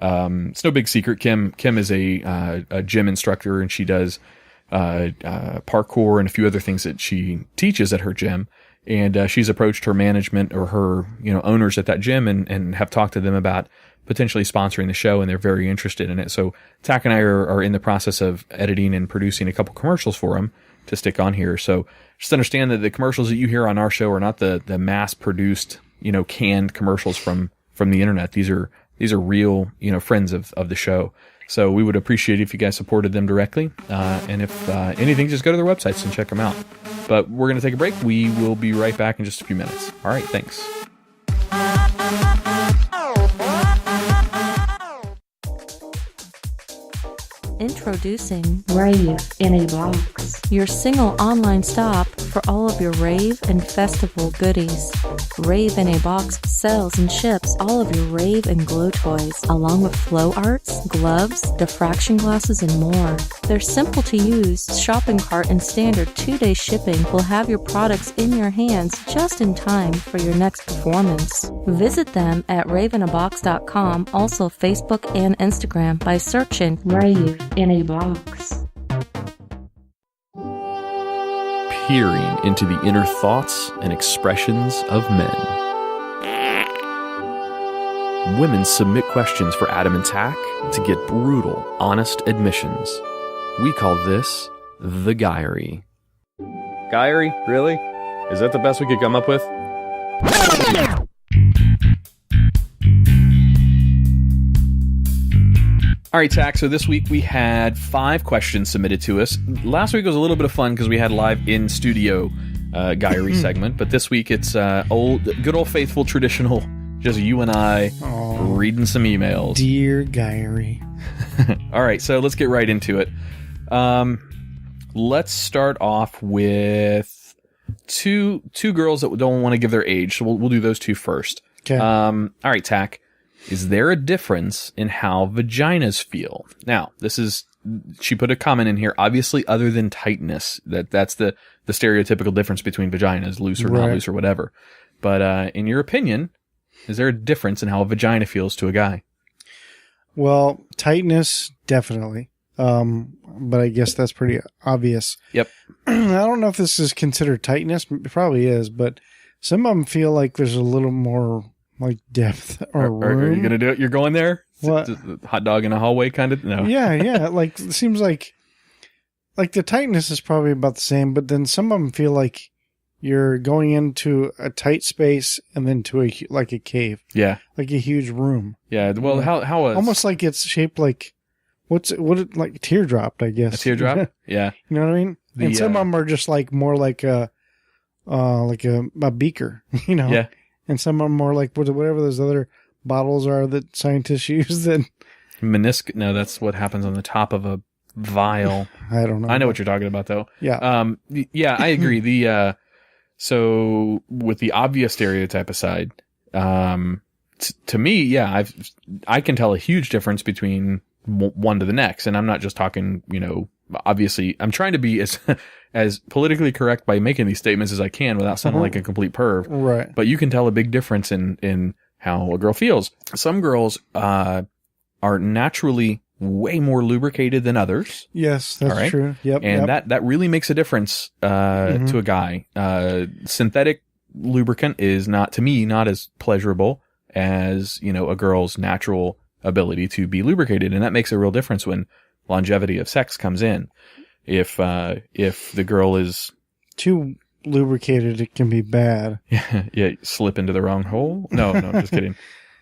It's no big secret. Kim is a gym instructor, and she does parkour and a few other things that she teaches at her gym. And she's approached her management or her, owners at that gym and have talked to them about potentially sponsoring the show, and they're very interested in it. So Tach and I are in the process of editing and producing a couple commercials for them to stick on here. So just understand that the commercials that you hear on our show are not the mass-produced, canned commercials from the internet. These are real, friends of the show. So we would appreciate if you guys supported them directly. And if anything, just go to their websites and check them out. But we're going to take a break. We will be right back in just a few minutes. All right, thanks. Introducing Rave in a Box. your single online stop for all of your rave and festival goodies. Rave in a Box sells and ships all of your rave and glow toys, along with flow arts, gloves, diffraction glasses, and more. Their simple to use shopping cart and standard 2-day shipping will have your products in your hands just in time for your next performance. Visit them at raveinabox.com, also Facebook and Instagram by searching Rave in a Box. Peering into the inner thoughts and expressions of men. Women submit questions for Adam and Tach to get brutal, honest admissions. We call this the Guyry. Guyry? Really? Is that the best we could come up with? All right, Tach, so this week we had 5 questions submitted to us. Last week was a little bit of fun because we had live in-studio Guyry segment, but this week it's good old faithful traditional, just you and I reading some emails. Dear Guyry. All right, so let's get right into it. Let's start off with two girls that don't want to give their age, so we'll do those two first. Okay. All right, Tach. Is there a difference in how vaginas feel? Now, she put a comment in here, obviously other than tightness, that's the stereotypical difference between vaginas, loose or not loose or whatever. But in your opinion, is there a difference in how a vagina feels to a guy? Well, tightness, definitely. But I guess that's pretty obvious. Yep. I don't know if this is considered tightness. It probably is, but some of them feel like there's a little more like depth or room. Are you going to do it? You're going there? What? Hot dog in a hallway kind of? No. Yeah. Like, it seems like the tightness is probably about the same, but then some of them feel like you're going into a tight space and then to a cave. Yeah. Like a huge room. Yeah. Well, how almost like it's shaped like, like teardropped, I guess. A teardrop? Yeah. You know what I mean? And some of them are just like more like a beaker, Yeah. And some of them are like whatever those other bottles are that scientists use. That No, that's what happens on the top of a vial. I don't know. I know what you're talking about, though. Yeah. Yeah, I agree. So with the obvious stereotype aside, to me, yeah, I can tell a huge difference between one to the next, and I'm not just talking, obviously, I'm trying to be as politically correct by making these statements as I can without sounding like a complete perv. Right. But you can tell a big difference in how a girl feels. Some girls are naturally way more lubricated than others. Yes, that's true. Yep. And that really makes a difference to a guy. Synthetic lubricant is not as pleasurable as, a girl's natural ability to be lubricated, and that makes a real difference when longevity of sex comes in. If the girl is, too lubricated, it can be bad. Yeah, slip into the wrong hole. No, I'm just kidding.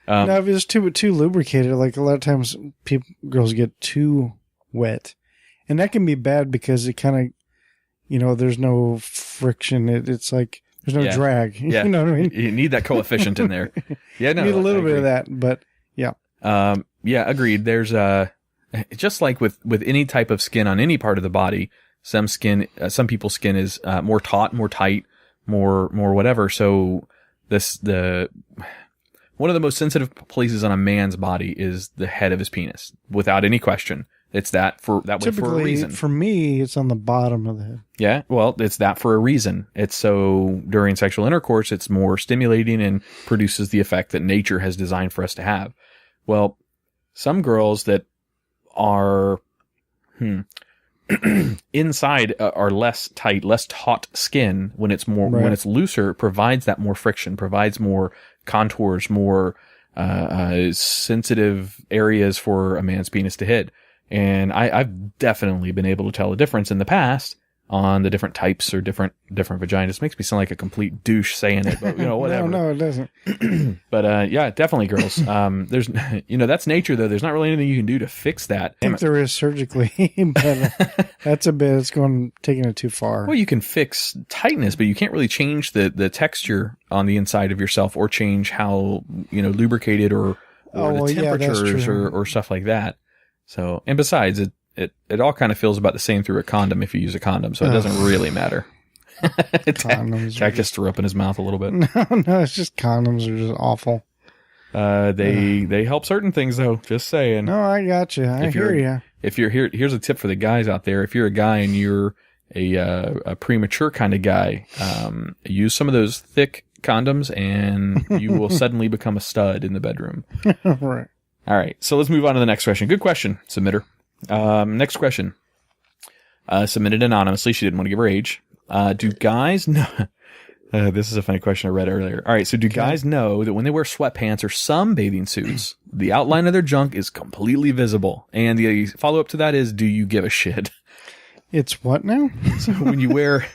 No, if it's too lubricated, like a lot of times girls get too wet, and that can be bad because it kind of, there's no friction. It's like there's no drag. Yeah. You know what I mean? You need that coefficient in there. Yeah, no, you need a little bit of that, but yeah. Yeah, agreed. There's just like with any type of skin on any part of the body, some people's skin is more taut, more tight, more whatever. So one of the most sensitive places on a man's body is the head of his penis, without any question. It's that way for a reason. For me, it's on the bottom of the head. Yeah, well, it's that for a reason. It's so during sexual intercourse, it's more stimulating and produces the effect that nature has designed for us to have. Well, some girls that are inside are less tight, less taut skin. When it's when it's looser, provides that more friction, provides more contours, more sensitive areas for a man's penis to hit. And I've definitely been able to tell a difference in the past on the different types or different vaginas. It makes me sound like a complete douche saying it, but whatever. No, it doesn't. But yeah, definitely, girls. There's that's nature though. There's not really anything you can do to fix that. I think there is surgically, but that's taking it too far. Well, you can fix tightness, but you can't really change the texture on the inside of yourself or change how lubricated or the temperatures or stuff like that. So, and besides, it all kind of feels about the same through a condom if you use a condom, so it doesn't really matter. Jack just threw up in his mouth a little bit. No, it's just condoms are just awful. They help certain things though. Just saying. No, I got you. I hear you. If you're here, here's a tip for the guys out there. If you're a guy and you're a premature kind of guy, use some of those thick condoms, and you will suddenly become a stud in the bedroom. Right. All right, so let's move on to the next question. Good question, submitter. Next question. Submitted anonymously. She didn't want to give her age. Do guys know... this is a funny question I read earlier. All right, so do guys know that when they wear sweatpants or some bathing suits, the outline of their junk is completely visible? And the follow-up to that is, do you give a shit? It's what now? So when you wear...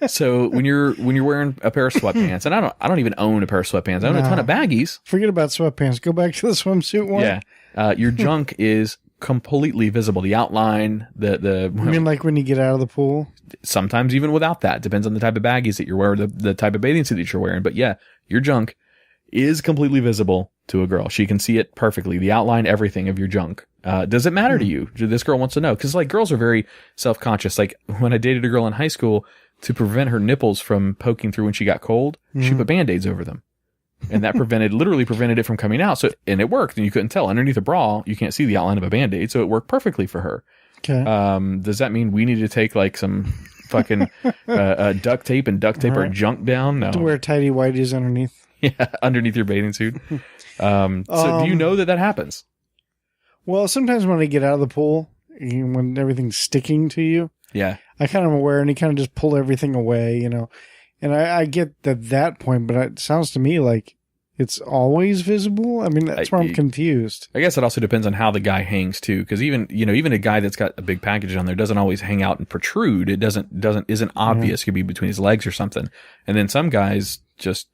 So when you're wearing a pair of sweatpants, and I don't even own a pair of sweatpants. I own a ton of baggies. Forget about sweatpants. Go back to the swimsuit one. Yeah. Your junk is completely visible. The outline, you mean like when you get out of the pool? Sometimes even without that. Depends on the type of baggies that you're wearing, the type of bathing suit that you're wearing. But yeah, your junk is completely visible to a girl. She can see it perfectly. The outline, everything of your junk. Does it matter to you? This girl wants to know. Because like girls are very self-conscious. Like when I dated a girl in high school, to prevent her nipples from poking through when she got cold, she put Band-Aids over them. And that literally prevented it from coming out. So, and it worked, and you couldn't tell. Underneath a bra, you can't see the outline of a Band-Aid, so it worked perfectly for her. Okay. Does that mean we need to take like some fucking duct tape and duct tape our junk down? No. To wear tighty whities underneath. Yeah, underneath your bathing suit. So do you know that happens? Well, sometimes when I get out of the pool, when everything's sticking to you, yeah, I kind of am aware, and you kind of just pull everything away, And I get that point, but it sounds to me like it's always visible. I mean, that's where I'm confused. I guess it also depends on how the guy hangs too, because even a guy that's got a big package on there doesn't always hang out and protrude. It isn't obvious. It could be between his legs or something. And then some guys just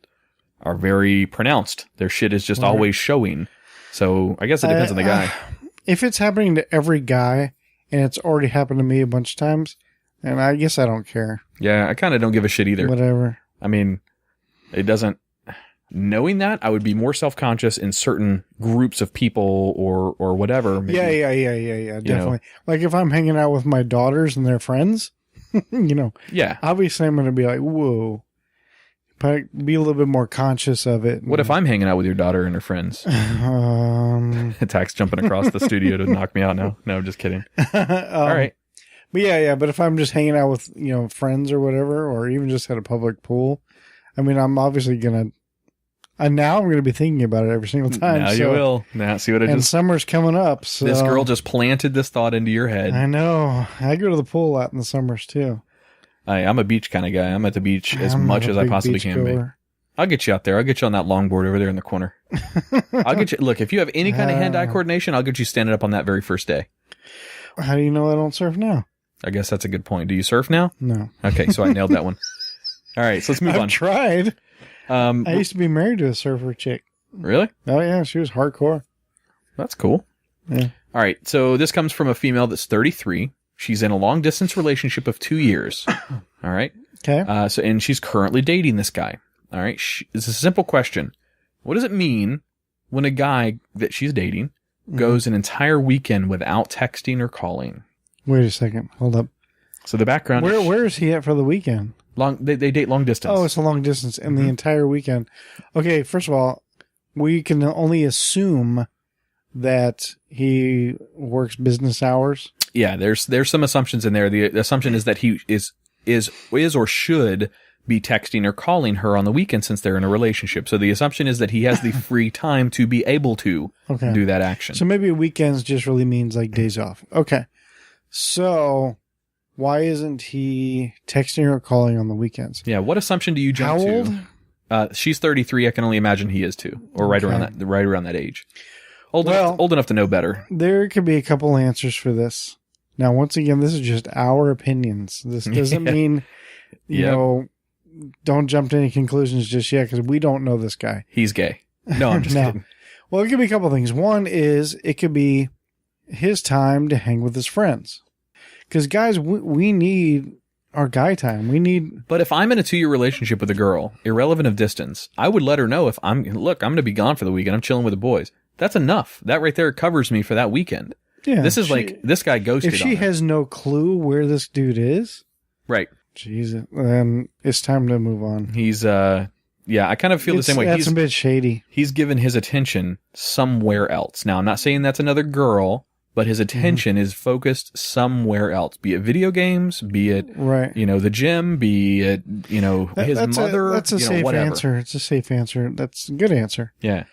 are very pronounced. Their shit is just always showing. So I guess it depends on the guy. If it's happening to every guy, and it's already happened to me a bunch of times, and I guess I don't care. Yeah, I kind of don't give a shit either. Whatever. I mean, it doesn't... Knowing that, I would be more self-conscious in certain groups of people or whatever. Maybe. Yeah, definitely. Like if I'm hanging out with my daughters and their friends, Yeah. Obviously I'm going to be like, whoa. But be a little bit more conscious of it. What if I'm hanging out with your daughter and her friends? Tach's jumping across the studio to knock me out now. No, just kidding. All right. But yeah. But if I'm just hanging out with, friends or whatever, or even just at a public pool, I mean, I'm obviously going to, and now I'm going to be thinking about it every single time. Now you will. Now, see what I just... And summer's coming up, so... This girl just planted this thought into your head. I know. I go to the pool a lot in the summers, too. I'm a beach kind of guy. I'm at the beach as much as I possibly can be. I'll get you out there. I'll get you on that longboard over there in the corner. I'll get you... Look, if you have any kind of hand-eye coordination, I'll get you standing up on that very first day. How do you know I don't surf now? I guess that's a good point. Do you surf now? No. Okay, so I nailed that one. All right, so let's move on. I've tried. I Um, used to be married to a surfer chick. really? Oh, yeah. She was hardcore. That's cool. Yeah. All right, so this comes from a female that's 33. She's in a long-distance relationship of 2 years. All right? Okay. And she's currently dating this guy. All right? It's a simple question. What does it mean when a guy that she's dating goes an entire weekend without texting or calling? Wait a second. Hold up. So the background Where is he at for the weekend? they date long distance. Oh, it's a long distance and the entire weekend. Okay, first of all, we can only assume that he works business hours. Yeah, there's some assumptions in there. The assumption is that he is or should be texting or calling her on the weekend since they're in a relationship. So the assumption is that he has the free time to be able to do that action. So maybe weekends just really means like days off. Okay. So why isn't he texting or calling on the weekends? Yeah, what assumption do you jump How to? old? She's 33. I can only imagine he is too, or right around that age. Old enough to know better. There could be a couple answers for this. Now, once again, this is just our opinions. This doesn't mean, you know, don't jump to any conclusions just yet because we don't know this guy. He's gay. No, I'm just kidding. Well, it could be a couple things. One is it could be his time to hang with his friends. Because, guys, we need our guy time. But if I'm in a 2-year relationship with a girl, irrelevant of distance, I would let her know if I'm going to be gone for the weekend. I'm chilling with the boys. That's enough. That right there covers me for that weekend. Yeah. This is like, this guy ghosted If she has no clue where this dude is. Right. Jesus. Then it's time to move on. He's, I kind of feel the same way. That's a bit shady. He's given his attention somewhere else. Now, I'm not saying that's another girl, but his attention is focused somewhere else. Be it video games, be it, the gym, be it, his mother, that's a safe whatever. answer. It's a safe answer. That's a good answer. Yeah.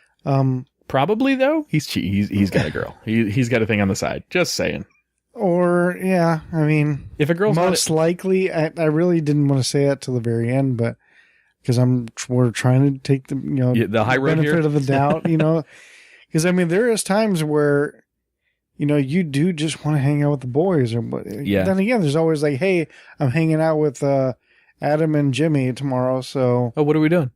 Probably though, he's got a girl. He's got a thing on the side. Just saying. Or I mean, if a girl's most likely, I really didn't want to say that till the very end, but because we're trying to take the the high road benefit here. of the doubt, because I mean there is times where you do just want to hang out with the boys, then again, there's always like, hey, I'm hanging out with Adam and Jimmy tomorrow, so what are we doing?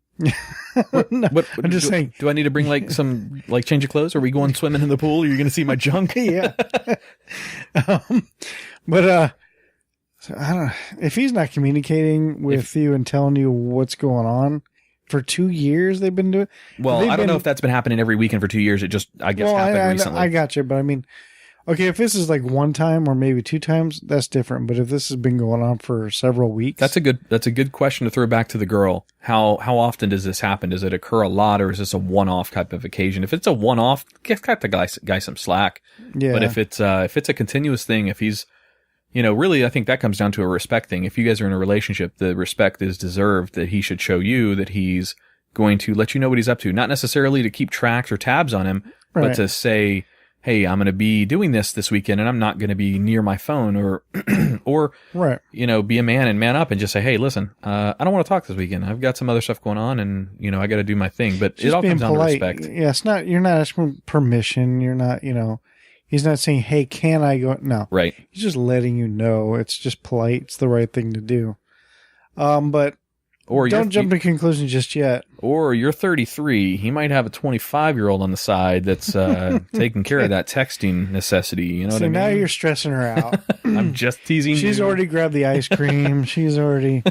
What, I'm just saying. Do I need to bring like some change of clothes? Are we going swimming in the pool? Are you going to see my junk? Yeah. But so I don't know. If he's not communicating with you and telling you what's going on for 2 years, they've been doing. Well, I don't know if that's been happening every weekend for 2 years. It just, I guess, happened recently. I got you, but I mean, okay, if this is like one time or maybe 2 times, that's different. But if this has been going on for several weeks, that's a good question to throw back to the girl. How often does this happen? Does it occur a lot, or is this a one-off type of occasion? If it's a one-off, cut the guy some slack. Yeah. But if it's a continuous thing, if he's, really, I think that comes down to a respect thing. If you guys are in a relationship, the respect is deserved that he should show you that he's going to let you know what he's up to, not necessarily to keep tracks or tabs on him, but to say, hey, I'm going to be doing this weekend and I'm not going to be near my phone or be a man and man up and just say, hey, listen, I don't want to talk this weekend. I've got some other stuff going on and, I got to do my thing. But just it all comes down to respect. Yeah, you're not asking permission. You're not, he's not saying, hey, can I go? No. Right. He's just letting you know. It's just polite. It's the right thing to do. But don't jump to conclusions just yet. Or you're 33. He might have a 25-year-old on the side that's taking care of that texting necessity. You know what I mean? Now you're stressing her out. I'm just teasing She's already grabbed the ice cream. She's already...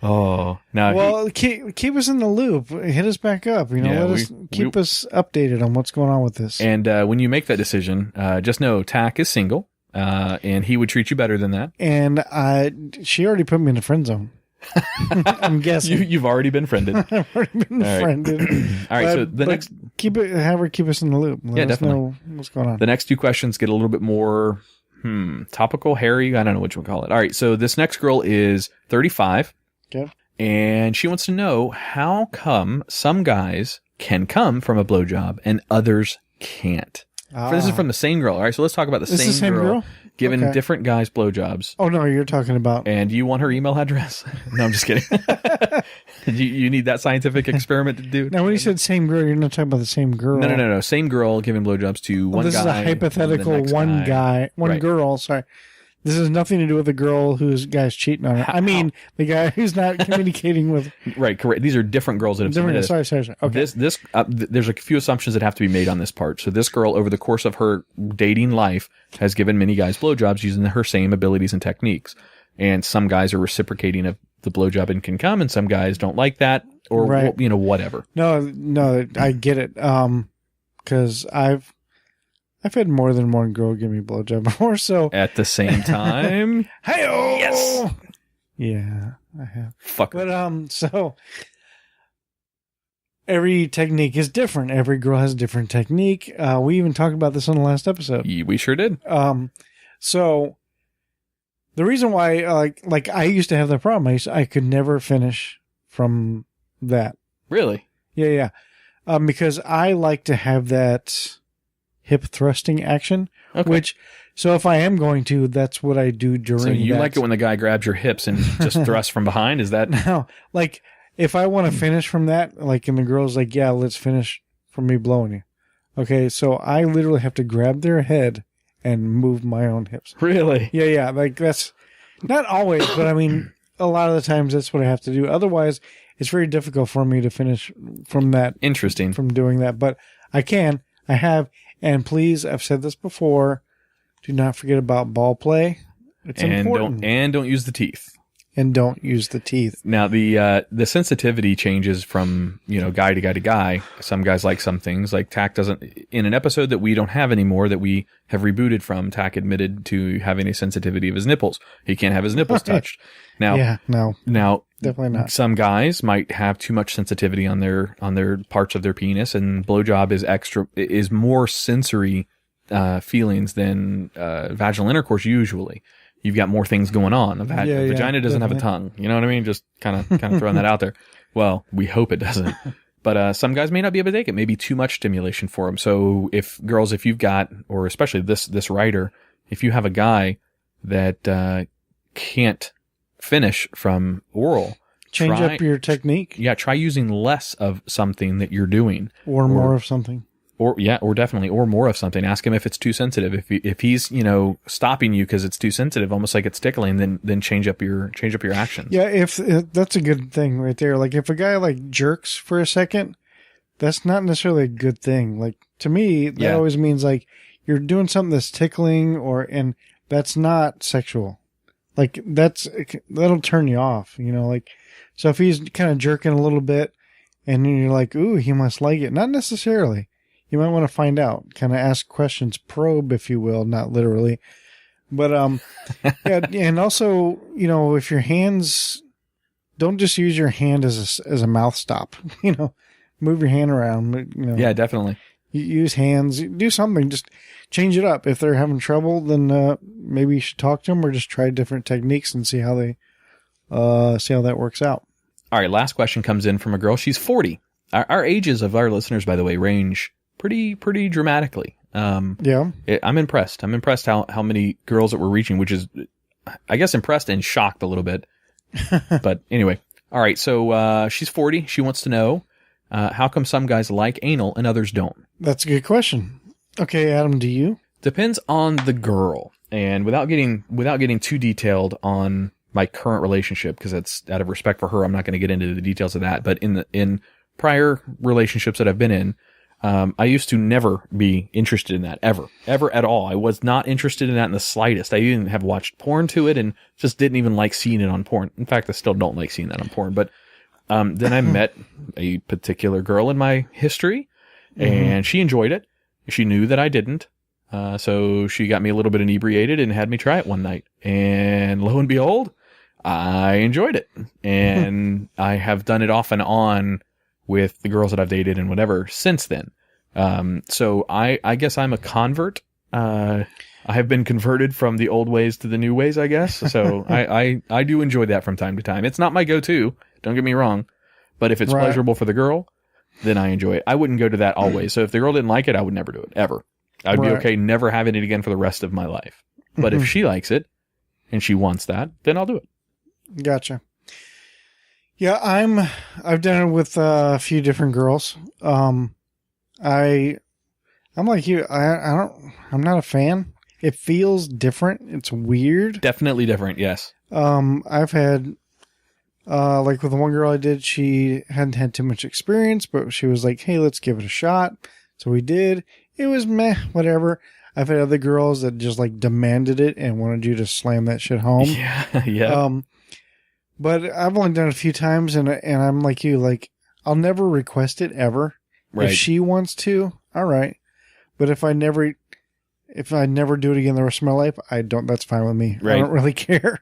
Oh. Now well, keep us in the loop. Hit us back up. Keep us updated on what's going on with this. And when you make that decision, just know Tach is single, and he would treat you better than that. And she already put me in the friend zone. I'm guessing you've already been friended. I've already been friended. All right. So the next, have her keep us in the loop. Let us know what's going on. The next 2 questions get a little bit more topical, hairy. I don't know what you would call it. All right. So this next girl is 35. Okay. And she wants to know how come some guys can come from a blowjob and others can't. This is from the same girl. All right. So let's talk about the same girl. Giving different guys blowjobs. Oh, no, you're talking about... And you want her email address? No, I'm just kidding. you need that scientific experiment to do? Now, when you said same girl, you're not talking about the same girl. No. Same girl giving blowjobs to one guy. This is a hypothetical one girl. Sorry. This has nothing to do with the girl whose guy's cheating on her. I mean, the guy who's not communicating with. Right, correct. These are different girls that have submitted. Sorry. Okay. There's a few assumptions that have to be made on this part. So this girl, over the course of her dating life, has given many guys blowjobs using her same abilities and techniques. And some guys are reciprocating of the blowjob and can come, and some guys don't like that, or whatever. No, I get it. Because I've had more than one girl give me a blowjob before, so at the same time. Hey-oh! Yes. Yeah, I have. Fuck. But so every technique is different. Every girl has a different technique. We even talked about this on the last episode. We sure did. So the reason why, like I used to have that problem. I could never finish from that. Really? Yeah. Because I like to have that hip thrusting action, so if I am going to, that's what I do during. So you like it when the guy grabs your hips and just thrusts from behind? Is that no? Like if I want to finish from that, like, and the girl's like, "Yeah, let's finish from me blowing you." Okay, so I literally have to grab their head and move my own hips. Really? Yeah. Like that's not always, but I mean, a lot of the times that's what I have to do. Otherwise, it's very difficult for me to finish from that. Interesting. From doing that, but I have. And please, I've said this before, do not forget about ball play. It's important. Don't use the teeth. And don't use the teeth. Now, the sensitivity changes from, guy to guy to guy. Some guys like some things. Like Tach doesn't, in an episode that we don't have anymore, that we have rebooted from, Tach admitted to having a sensitivity of his nipples. He can't have his nipples touched. Now, Now, definitely not. Some guys might have too much sensitivity on their parts of their penis, and blowjob is more sensory feelings than vaginal intercourse usually. You've got more things going on. Vagina doesn't have a tongue. You know what I mean? Just kind of throwing that out there. Well, we hope it doesn't. But some guys may not be able to take it. Maybe too much stimulation for them. So if you've got, or especially this writer, if you have a guy that can't finish from oral, change up your technique. Yeah, try using less of something that you're doing, or more of something. Or definitely, or more of something. Ask him if it's too sensitive. If he's stopping you because it's too sensitive, almost like it's tickling, then change up your actions. Yeah, if that's a good thing right there. Like if a guy like jerks for a second, that's not necessarily a good thing. Like to me, that always means like you're doing something that's tickling, and that's not sexual. Like that'll turn you off. Like so if he's kind of jerking a little bit, and then you're like, ooh, he must like it. Not necessarily. You might want to find out, kind of ask questions, probe, if you will, not literally. But, and also, if your hands, don't just use your hand as a mouth stop, move your hand around, Yeah, definitely. Use hands, do something, just change it up. If they're having trouble, then, maybe you should talk to them or just try different techniques and see how that works out. All right. Last question comes in from a girl. She's 40. Our ages of our listeners, by the way, range pretty dramatically. Yeah. I'm impressed. I'm impressed how many girls that we're reaching, which is, I guess, impressed and shocked a little bit. But anyway. All right. So, she's 40. She wants to know, how come some guys like anal and others don't? That's a good question. Okay, Adam, do you? Depends on the girl. And without getting too detailed on my current relationship, because that's out of respect for her, I'm not going to get into the details of that. But in prior relationships that I've been in, I used to never be interested in that, ever at all. I was not interested in that in the slightest. I even have watched porn to it and just didn't even like seeing it on porn. In fact, I still don't like seeing that on porn. But then I met a particular girl in my history, and she enjoyed it. She knew that I didn't. So she got me a little bit inebriated and had me try it one night. And lo and behold, I enjoyed it. And I have done it off and on with the girls that I've dated and whatever since then. So I guess I'm a convert. I have been converted from the old ways to the new ways, I guess. So I do enjoy that from time to time. It's not my go-to, don't get me wrong, but if it's pleasurable for the girl, then I enjoy it. I wouldn't go to that always. So if the girl didn't like it, I would never do it, ever. I'd be okay never having it again for the rest of my life. But if she likes it and she wants that, then I'll do it. Gotcha. Yeah, I've done it with a few different girls. I'm like you. I'm not a fan. It feels different. It's weird. Definitely different, yes. I've had, like with the one girl I did, she hadn't had too much experience, but she was like, hey, let's give it a shot. So we did. It was meh, whatever. I've had other girls that just like demanded it and wanted you to slam that shit home. Yeah, yeah. But I've only done it a few times, and I'm like you, like, I'll never request it ever. Right. If she wants to, all right. But if I never do it again the rest of my life, that's fine with me. Right. I don't really care.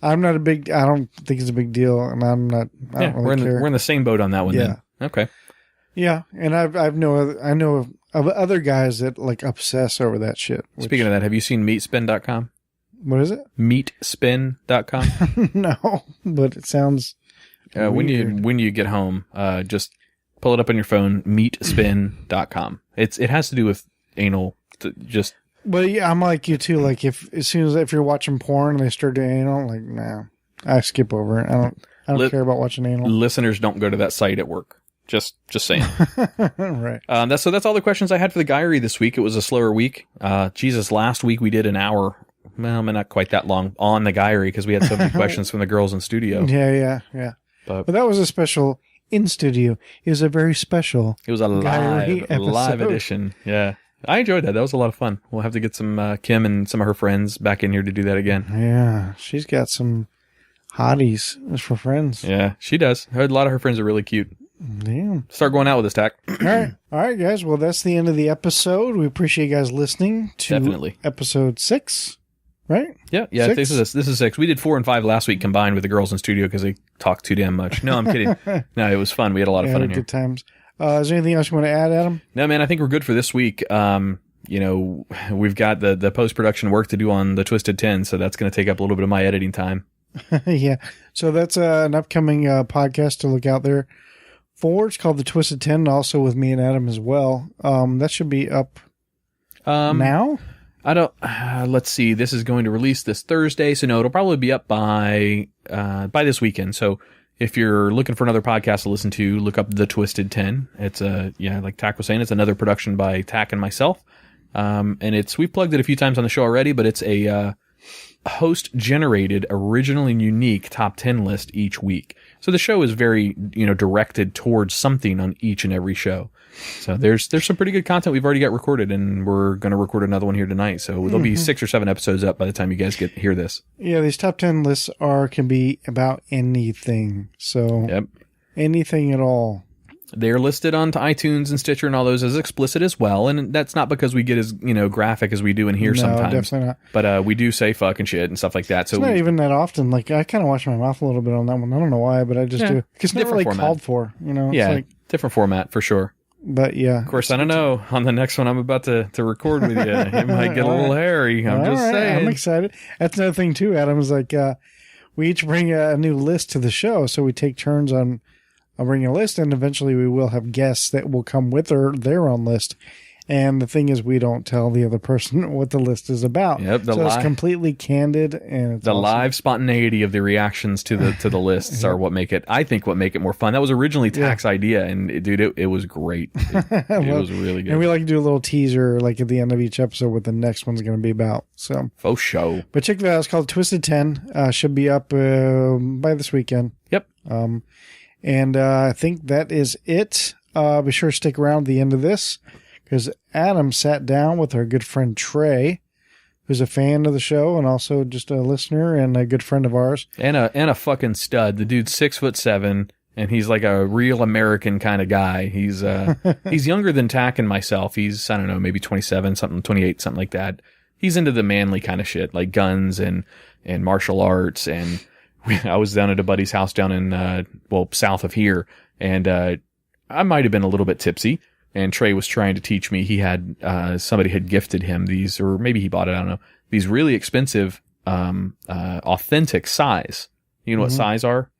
I don't think it's a big deal, and I don't really care. We're in the same boat on that one then. Okay. Yeah, and I know of other guys that like obsess over that shit. Speaking of that, have you seen meatspin.com? What is it? Meatspin.com? No, but it sounds when you get home, just pull it up on your phone, meatspin.com. It has to do with anal But yeah, I'm like you too. Like if you're watching porn and they start doing anal, like nah, I skip over it. I don't care about watching anal. Listeners don't go to that site at work. Just saying. Right. That's all the questions I had for the Guyry this week. It was a slower week. Last week we did an hour. Well, not quite that long on the Guyry because we had so many questions from the girls in studio. Yeah. But that was a special in studio. It was a very special. It was a live episode. edition. Yeah. I enjoyed that. That was a lot of fun. We'll have to get some Kim and some of her friends back in here to do that again. Yeah. She's got some hotties for friends. Yeah, she does. A lot of her friends are really cute. Damn. Start going out with us, Tach. All right, guys. Well, that's the end of the episode. We appreciate you guys listening to Definitely. Episode 6, right? Yeah. 6? This is 6. We did 4 and 5 last week combined with the girls in studio because they talked too damn much. No, I'm kidding. No, it was fun. We had a lot of fun in here. Good times. Is there anything else you want to add, Adam? No, man. I think we're good for this week. We've got the post production work to do on the Twisted 10, so that's going to take up a little bit of my editing time. Yeah. So that's an upcoming podcast to look out there for. It's called the Twisted 10, also with me and Adam as well. That should be up now. I don't. Let's see. This is going to release this Thursday, so no, it'll probably be up by this weekend. So if you're looking for another podcast to listen to, look up the Twisted 10. It's like Tach was saying, it's another production by Tach and myself. And we've plugged it a few times on the show already, but it's a host-generated, original and unique top 10 list each week. So the show is very, directed towards something on each and every show. So there's some pretty good content we've already got recorded, and we're going to record another one here tonight. So there'll be 6 or 7 episodes up by the time you guys hear this. Yeah, these top 10 lists can be about anything. So yep. Anything at all. They're listed on iTunes and Stitcher and all those as explicit as well, and that's not because we get as graphic as we do in here sometimes. No, definitely not. But we do say fuck and shit and stuff like that. So it's not even that often. Like I kind of watch my mouth a little bit on that one. I don't know why, but I just do. It's not really called for, Yeah, different format for sure. But yeah, of course, I don't know. On the next one I'm about to record with you, it might get a little hairy. I'm just saying. I'm excited. That's another thing too. Adam is like, we each bring a new list to the show, so we take turns on. I'll bring a list, and eventually we will have guests that will come with their own list. And the thing is, we don't tell the other person what the list is about. Yep, it's completely candid, and it's awesome. Live spontaneity of the reactions to the lists are what make it more fun. That was originally Tach's idea, and it was great. It was really good. And we like to do a little teaser, like at the end of each episode, what the next one's going to be about. So faux show. But check that out. It's called Twisted 10. Should be up by this weekend. Yep. And I think that is it. Be sure to stick around at the end of this, because Adam sat down with our good friend Trey, who's a fan of the show and also just a listener and a good friend of ours. And a fucking stud. The dude's 6'7", and he's like a real American kind of guy. He's he's younger than Tach and myself. He's, I don't know, maybe 27, 28, something like that. He's into the manly kind of shit, like guns and martial arts. And I was down at a buddy's house down in, south of here, and I might have been a little bit tipsy, and Trey was trying to teach me. He had, somebody had gifted him these, or maybe he bought it, I don't know, these really expensive, authentic sais. You know what sais are?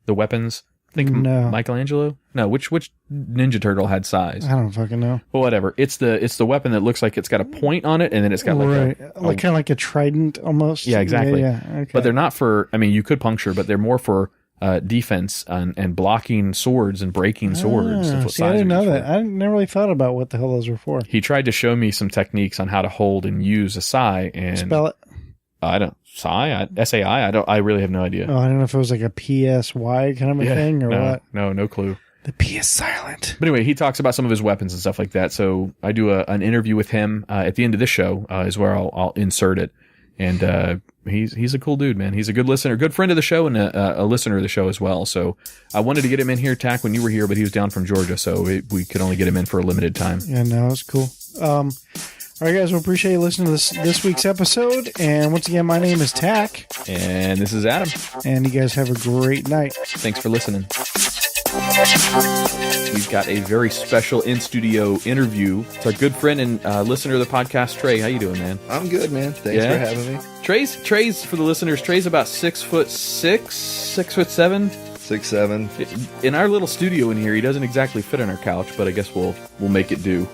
The weapons? I think Michelangelo? No, which Ninja Turtle had sais? I don't fucking know. Well, whatever. It's the weapon that looks like it's got a point on it, and then it's got like kind of like a trident almost. Yeah, exactly. Yeah, okay. But they're not for, you could puncture, but they're more for defense and blocking swords and breaking swords. That's what See, I didn't know that. I never really thought about what the hell those were for. He tried to show me some techniques on how to hold and use a sai. And Spell it. I don't sai. S-A-I. I really have no idea. Oh, I don't know if it was like a P-S-Y kind of a thing or what. No clue. The P is silent. But anyway, he talks about some of his weapons and stuff like that. So I do an interview with him at the end of this show is where I'll insert it. And he's a cool dude, man. He's a good listener, good friend of the show, and a listener of the show as well. So I wanted to get him in here, Tach, when you were here, but he was down from Georgia, so we could only get him in for a limited time. Yeah, no, it's cool. All right, guys, we appreciate you listening to this week's episode. And once again, my name is Tach. And this is Adam. And you guys have a great night. Thanks for listening. We've got a very special in-studio interview. It's our good friend and listener of the podcast, Trey. How you doing, man? I'm good, man. Thanks for having me. Trey's for the listeners. Trey's about 6'6", 6'7". 6'7". In our little studio in here, he doesn't exactly fit on our couch, but I guess we'll make it do.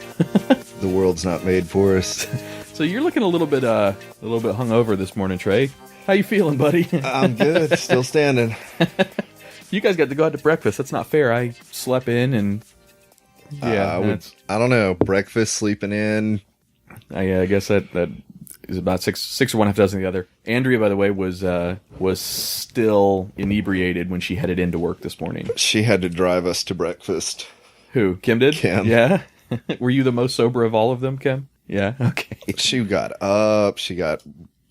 The world's not made for us. So you're looking a little bit hungover this morning, Trey. How you feeling, buddy? I'm good. Still standing. You guys got to go out to breakfast. That's not fair. I slept in and I don't know. Breakfast, sleeping in. I guess that is about six or one half dozen the other. Andrea, by the way, was still inebriated when she headed into work this morning. She had to drive us to breakfast. Who? Kim did? Kim. Yeah. Were you the most sober of all of them, Kim? Yeah. Okay. She got up. She got,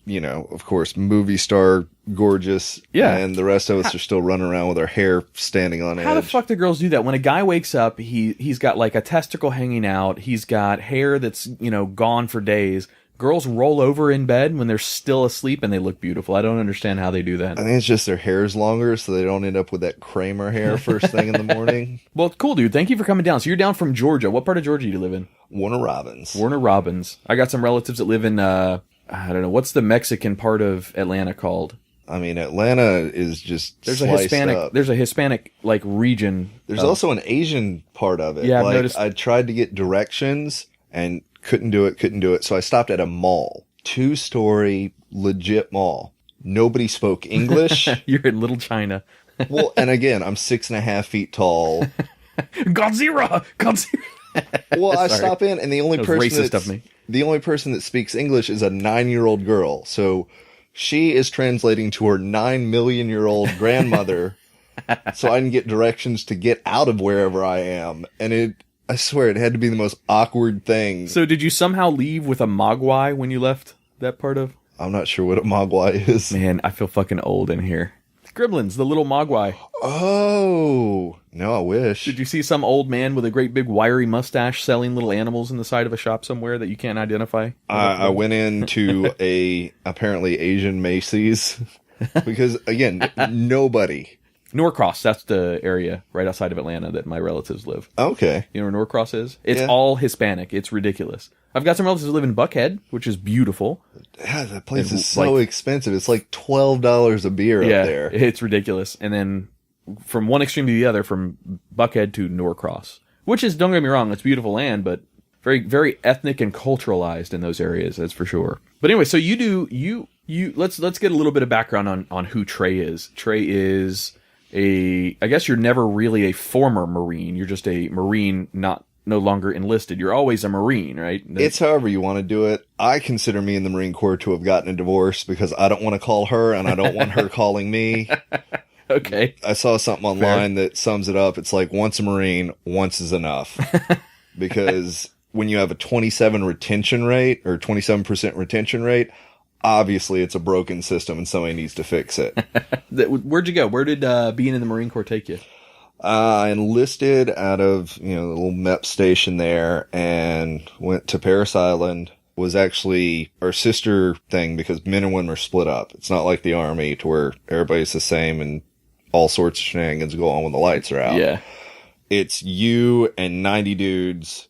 of course, movie star gorgeous. Yeah. And the rest of us are still running around with our hair standing on edge. How the fuck do girls do that? When a guy wakes up, he's got like a testicle hanging out. He's got hair that's, gone for days. Girls roll over in bed when they're still asleep and they look beautiful. I don't understand how they do that. I think it's just their hair's longer so they don't end up with that Kramer hair first thing in the morning. Well, cool, dude. Thank you for coming down. So you're down from Georgia. What part of Georgia do you live in? Warner Robins. Warner Robins. I got some relatives that live in, I don't know, what's the Mexican part of Atlanta called? I mean, Atlanta is just There's a Hispanic up. There's a Hispanic like region. There's also an Asian part of it. Yeah, I've like noticed. I tried to get directions and couldn't do it. So I stopped at a mall, 2-story legit mall. Nobody spoke English. You're in Little China. Well, and again, I'm 6.5 feet tall. Godzilla. Well, I stop in, and the only That was person racist of me. the only person that speaks English is a 9-year-old girl. So she is translating to her 9 million-year-old grandmother, so I can get directions to get out of wherever I am. And I swear, it had to be the most awkward thing. So did you somehow leave with a mogwai when you left that part of? I'm not sure what a mogwai is. Man, I feel fucking old in here. Gremlins, the little mogwai. Oh, no, I wish. Did you see some old man with a great big wiry mustache selling little animals in the side of a shop somewhere that you can't identify? I went into a apparently Asian Macy's because, again, nobody. Norcross, that's the area right outside of Atlanta that my relatives live. Okay. You know where Norcross is? It's Yeah. all Hispanic. It's ridiculous. I've got some relatives that live in Buckhead, which is beautiful. Yeah, that place And is so like- expensive. It's like $12 a beer up there. It's ridiculous. And then from one extreme to the other, from Buckhead to Norcross, which is, don't get me wrong, it's beautiful land, but very, very ethnic and culturalized in those areas, that's for sure. But anyway, so let's get a little bit of background on who Trey is. Trey is I guess you're never really a former Marine. You're just a Marine, no longer enlisted. You're always a Marine, right? It's however you want to do it. I consider me in the Marine Corps to have gotten a divorce because I don't want to call her and I don't want her calling me. Okay. I saw something online that sums it up. It's like, once a Marine, once is enough. Because when you have a 27% retention rate, obviously it's a broken system and somebody needs to fix it. Where'd you go? Where did being in the Marine Corps take you? I enlisted out of, the little MEP station there and went to Parris Island. Was actually our sister thing because men and women are split up. It's not like the Army to where everybody's the same and all sorts of shenanigans go on when the lights are out. Yeah. It's you and 90 dudes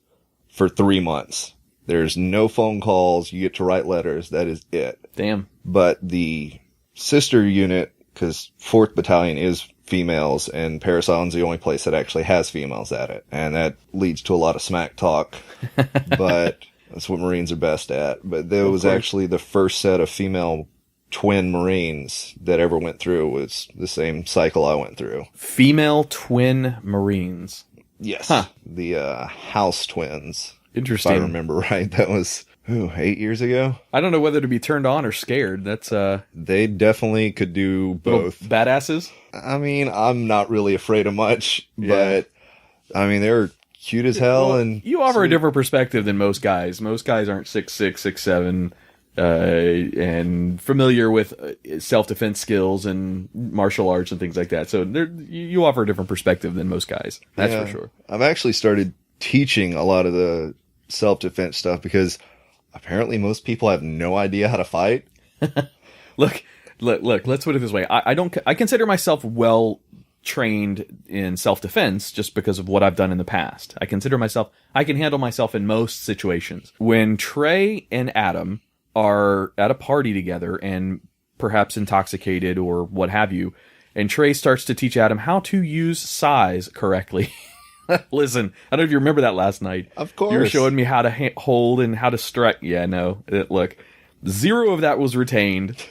for 3 months. There's no phone calls. You get to write letters. That is it. Damn. But the sister unit, because 4th Battalion is females, and Parris Island's the only place that actually has females at it. And that leads to a lot of smack talk. But that's what Marines are best at. But there was actually the first set of female twin Marines that ever went through. It was the same cycle I went through. Female twin Marines. Yes. Huh. The house twins. Interesting. If I remember right. That was, 8 years ago? I don't know whether to be turned on or scared. That's They definitely could do both. Badasses. I mean, I'm not really afraid of much, but I mean, they're cute as hell. Well, and you offer a different perspective than most guys. Most guys aren't 6'6", 6'7", and familiar with self-defense skills and martial arts and things like that. So you offer a different perspective than most guys. That's for sure. I've actually started teaching a lot of the self-defense stuff because apparently most people have no idea how to fight. Look, let's put it this way. I consider myself well trained in self-defense just because of what I've done in the past. I can handle myself in most situations. When Trey and Adam are at a party together and perhaps intoxicated or what have you, and Trey starts to teach Adam how to use size correctly. Listen, I don't know if you remember that last night. Of course. You were showing me how to hold and how to strike. Yeah, no. Look, 0 of that was retained,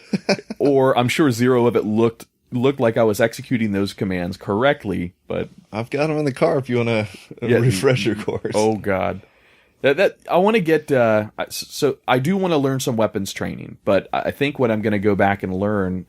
or I'm sure 0 of it looked like I was executing those commands correctly, but I've got them in the car if you want a refresher course. Oh, God. That I want to get, so I do want to learn some weapons training, but I think what I'm going to go back and learn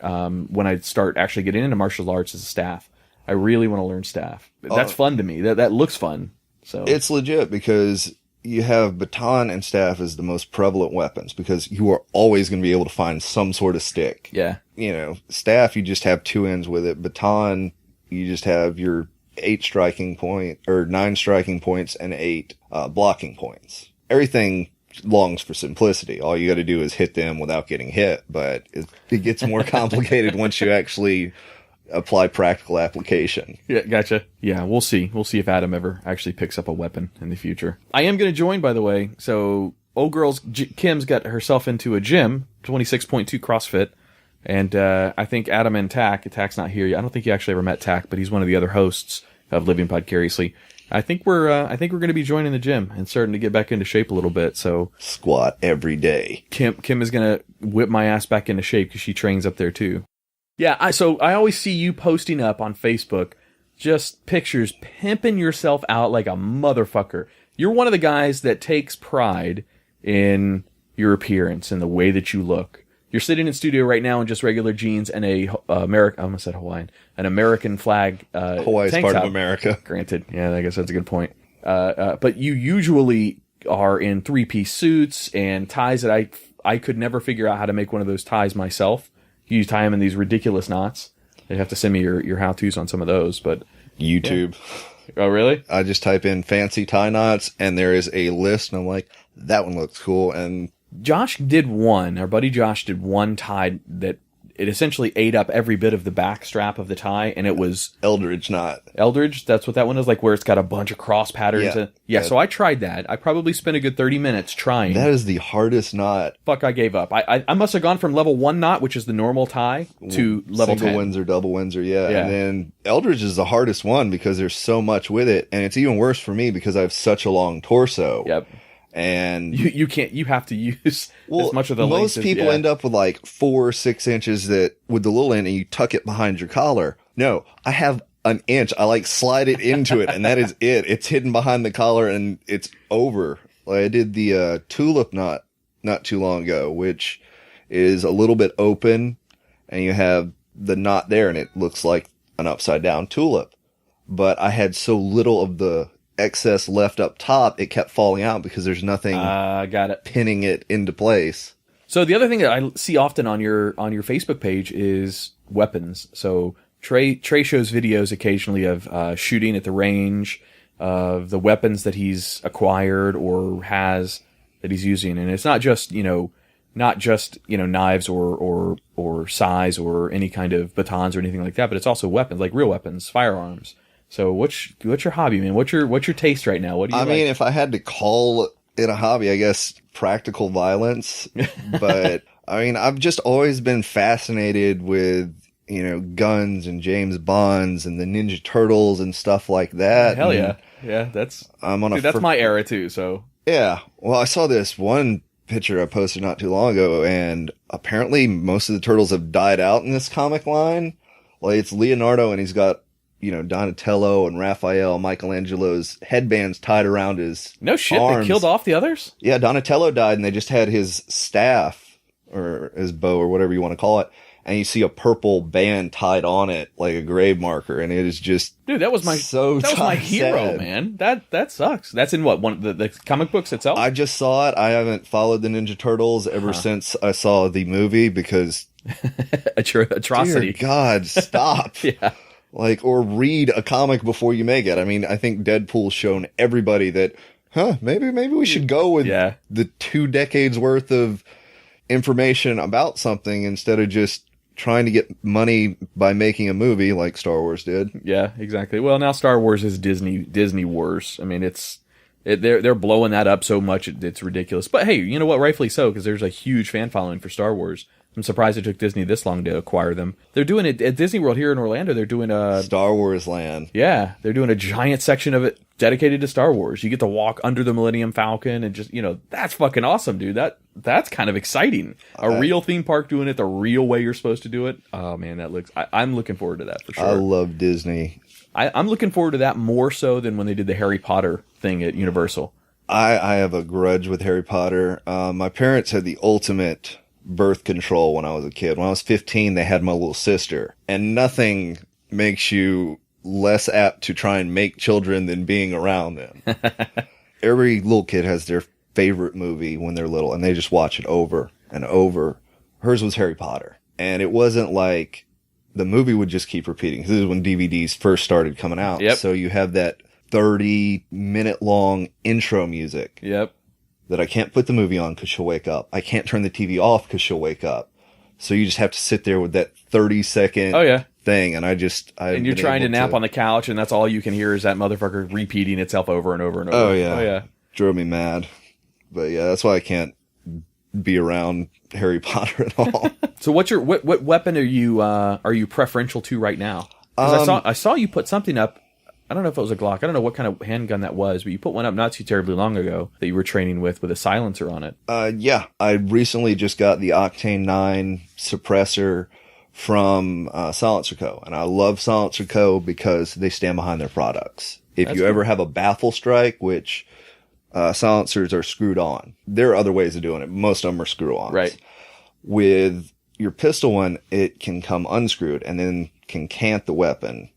when I start actually getting into martial arts is staff. I really want to learn staff. That's fun to me. That looks fun. So it's legit because you have baton and staff as the most prevalent weapons because you are always going to be able to find some sort of stick. Yeah. Staff, you just have 2 ends with it. Baton, you just have your 8 striking point or 9 striking points and 8 blocking points. Everything longs for simplicity. All you got to do is hit them without getting hit, but it gets more complicated once you actually apply practical application. Yeah, gotcha. Yeah, we'll see. We'll see if Adam ever actually picks up a weapon in the future. I am going to join, by the way. So, old girl's Kim's got herself into a gym, 26.2 CrossFit, and I think Adam and Tach's not here yet. I don't think you actually ever met Tach, but he's one of the other hosts of Living Podcariously. I think we're going to be joining the gym and starting to get back into shape a little bit. So squat every day. Kim is going to whip my ass back into shape because she trains up there too. Yeah, so I always see you posting up on Facebook just pictures pimping yourself out like a motherfucker. You're one of the guys that takes pride in your appearance and the way that you look. You're sitting in studio right now in just regular jeans and I almost said Hawaiian, an American flag Hawaii's tank part top. of America. Granted, yeah, I guess that's a good point. But you usually are in 3-piece suits and ties that I could never figure out how to make one of those ties myself. You tie them in these ridiculous knots. You have to send me your how-tos on some of those, but YouTube. Yeah. Oh, really? I just type in fancy tie knots, and there is a list, and I'm like, that one looks cool. And our buddy Josh did one tie that it essentially ate up every bit of the back strap of the tie, and it was Eldridge knot. Eldridge, that's what that one is, like where it's got a bunch of cross patterns. Yeah. So I tried that. I probably spent a good 30 minutes trying. That is the hardest knot. Fuck, I gave up. I must have gone from level 1 knot, which is the normal tie, to level 10. Single Windsor, double Windsor, yeah. And then Eldridge is the hardest one because there's so much with it, and it's even worse for me because I have such a long torso. Yep. And you have to use as much of the length. Most people end up with like 4 or 6 inches that with the little end and you tuck it behind your collar. No, I have an inch. I like slide it into it and that is it. It's hidden behind the collar and it's over. Like I did the tulip knot not too long ago, which is a little bit open and you have the knot there and it looks like an upside down tulip. But I had so little of the excess left up top, it kept falling out because there's nothing pinning it into place. So the other thing that I see often on your Facebook page is weapons. So Trey shows videos occasionally of shooting at the range, of the weapons that he's acquired or has that he's using, and it's not just knives or size or any kind of batons or anything like that, but it's also weapons, like real weapons, firearms. So what's your hobby, man? What's your taste right now? What do you mean, if I had to call it a hobby, I guess practical violence. But I mean, I've just always been fascinated with, guns and James Bonds and the Ninja Turtles and stuff like that. Hell yeah. Yeah, that's my era too, so. Yeah. Well, I saw this one picture I posted not too long ago, and apparently most of the turtles have died out in this comic line. Like, it's Leonardo, and he's got, Donatello and Raphael, Michelangelo's headbands tied around his No shit, arms. they killed off the others? Yeah, Donatello died, and they just had his staff, or his bow, or whatever you want to call it, and you see a purple band tied on it, like a grave marker, and it is just... Dude, that was my hero, sad. man. That sucks. That's in what, one of the comic books itself? I just saw it. I haven't followed the Ninja Turtles ever since I saw the movie, because... Atrocity. Dear God, stop. Yeah. Like, or read a comic before you make it. I mean, I think Deadpool's shown everybody that, maybe we should go with the 2 decades worth of information about something instead of just trying to get money by making a movie like Star Wars did. Yeah, exactly. Well, now Star Wars is Disney Wars. I mean, they're blowing that up so much it's ridiculous. But hey, you know what? Rightfully so, because there's a huge fan following for Star Wars. I'm surprised it took Disney this long to acquire them. They're doing it at Disney World here in Orlando. They're doing Star Wars Land. Yeah, they're doing a giant section of it dedicated to Star Wars. You get to walk under the Millennium Falcon and just, that's fucking awesome, dude. That's kind of exciting. A real theme park doing it the real way you're supposed to do it. Oh man, I'm looking forward to that for sure. I love Disney. I'm looking forward to that more so than when they did the Harry Potter thing at Universal. I have a grudge with Harry Potter. My parents had the ultimate birth control when I was a kid. When I was 15, they had my little sister, and nothing makes you less apt to try and make children than being around them. Every little kid has their favorite movie when they're little, and they just watch it over and over. Hers was Harry Potter, and it wasn't like the movie would just keep repeating. This is when DVDs first started coming out. Yep. So you have that 30-minute long intro music. Yep. That I can't put the movie on because she'll wake up. I can't turn the TV off because she'll wake up. So you just have to sit there with that 30-second thing. And and you're trying to nap on the couch, and that's all you can hear is that motherfucker repeating itself over and over and over. Oh, yeah. Oh, yeah. Drove me mad. But yeah, that's why I can't be around Harry Potter at all. So what weapon are you preferential to right now? 'Cause I saw you put something up. I don't know if it was a Glock. I don't know what kind of handgun that was, but you put one up not too terribly long ago that you were training with a silencer on it. Yeah. I recently just got the Octane 9 suppressor from Silencer Co. And I love Silencer Co. because they stand behind their products. If you ever have a baffle strike, which silencers are screwed on. There are other ways of doing it. Most of them are screw-ons. Right. With your pistol one, it can come unscrewed and then can cant the weapon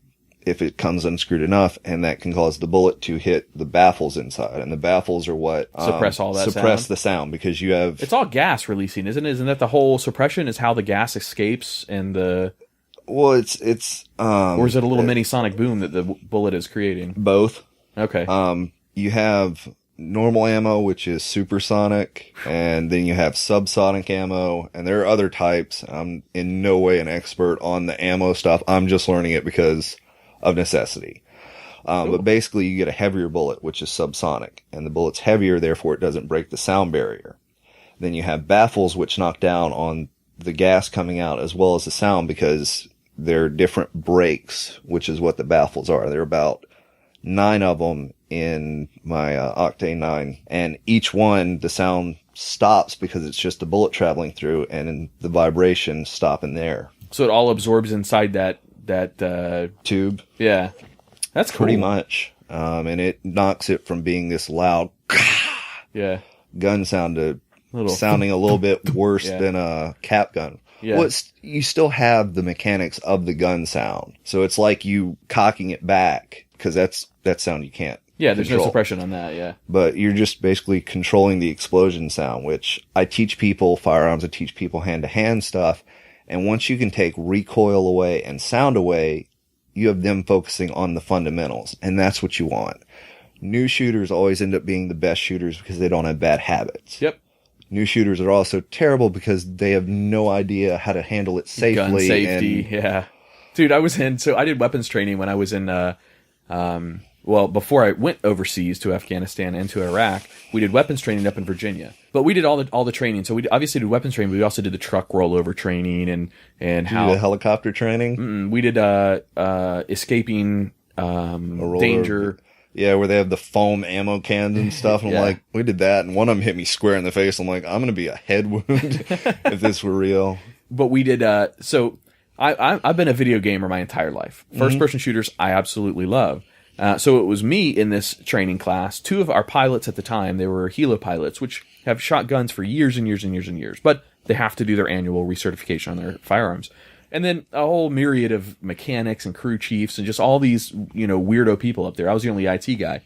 if it comes unscrewed enough, and that can cause the bullet to hit the baffles inside. And the baffles are what suppress the sound because you have... It's all gas releasing, isn't it? Isn't that the whole suppression is how the gas escapes and the... Well, it's or is it a little mini sonic boom that the bullet is creating? Both. Okay. You have normal ammo, which is supersonic, and then you have subsonic ammo, and there are other types. I'm in no way an expert on the ammo stuff. I'm just learning it because of necessity. But basically you get a heavier bullet, which is subsonic, and the bullet's heavier, therefore it doesn't break the sound barrier. Then you have baffles, which knock down on the gas coming out as well as the sound because they're different breaks, which is what the baffles are. There are about 9 of them in my Octane 9, and each one, the sound stops because it's just the bullet traveling through and the vibration stopping there. So it all absorbs inside that tube. Yeah. That's cool. Pretty much. And it knocks it from being this loud gun sound to sounding a little bit worse than a cap gun. Yeah. Well, you still have the mechanics of the gun sound. So it's like you cocking it back because that's that sound you can't there's control. No suppression on that, yeah. But you're just basically controlling the explosion sound, which I teach people firearms, I teach people hand-to-hand stuff. And once you can take recoil away and sound away, you have them focusing on the fundamentals. And that's what you want. New shooters always end up being the best shooters because they don't have bad habits. Yep. New shooters are also terrible because they have no idea how to handle it safely. Gun safety, yeah. Dude, I did weapons training when I was in, before I went overseas to Afghanistan and to Iraq, we did weapons training up in Virginia. But we did all the training. So we obviously did weapons training, but we also did the truck rollover training and how... the helicopter training? We did escaping danger. Yeah, where they have the foam ammo cans and stuff. And I'm like, we did that. And one of them hit me square in the face. I'm like, I'm going to be a head wound if this were real. But we did, so I've been a video gamer my entire life. First person shooters, I absolutely love. So it was me in this training class. Two of our pilots at the time, they were helo pilots, which have shot guns for years and years and years and years, but they have to do their annual recertification on their firearms. And then a whole myriad of mechanics and crew chiefs and just all these, weirdo people up there. I was the only IT guy.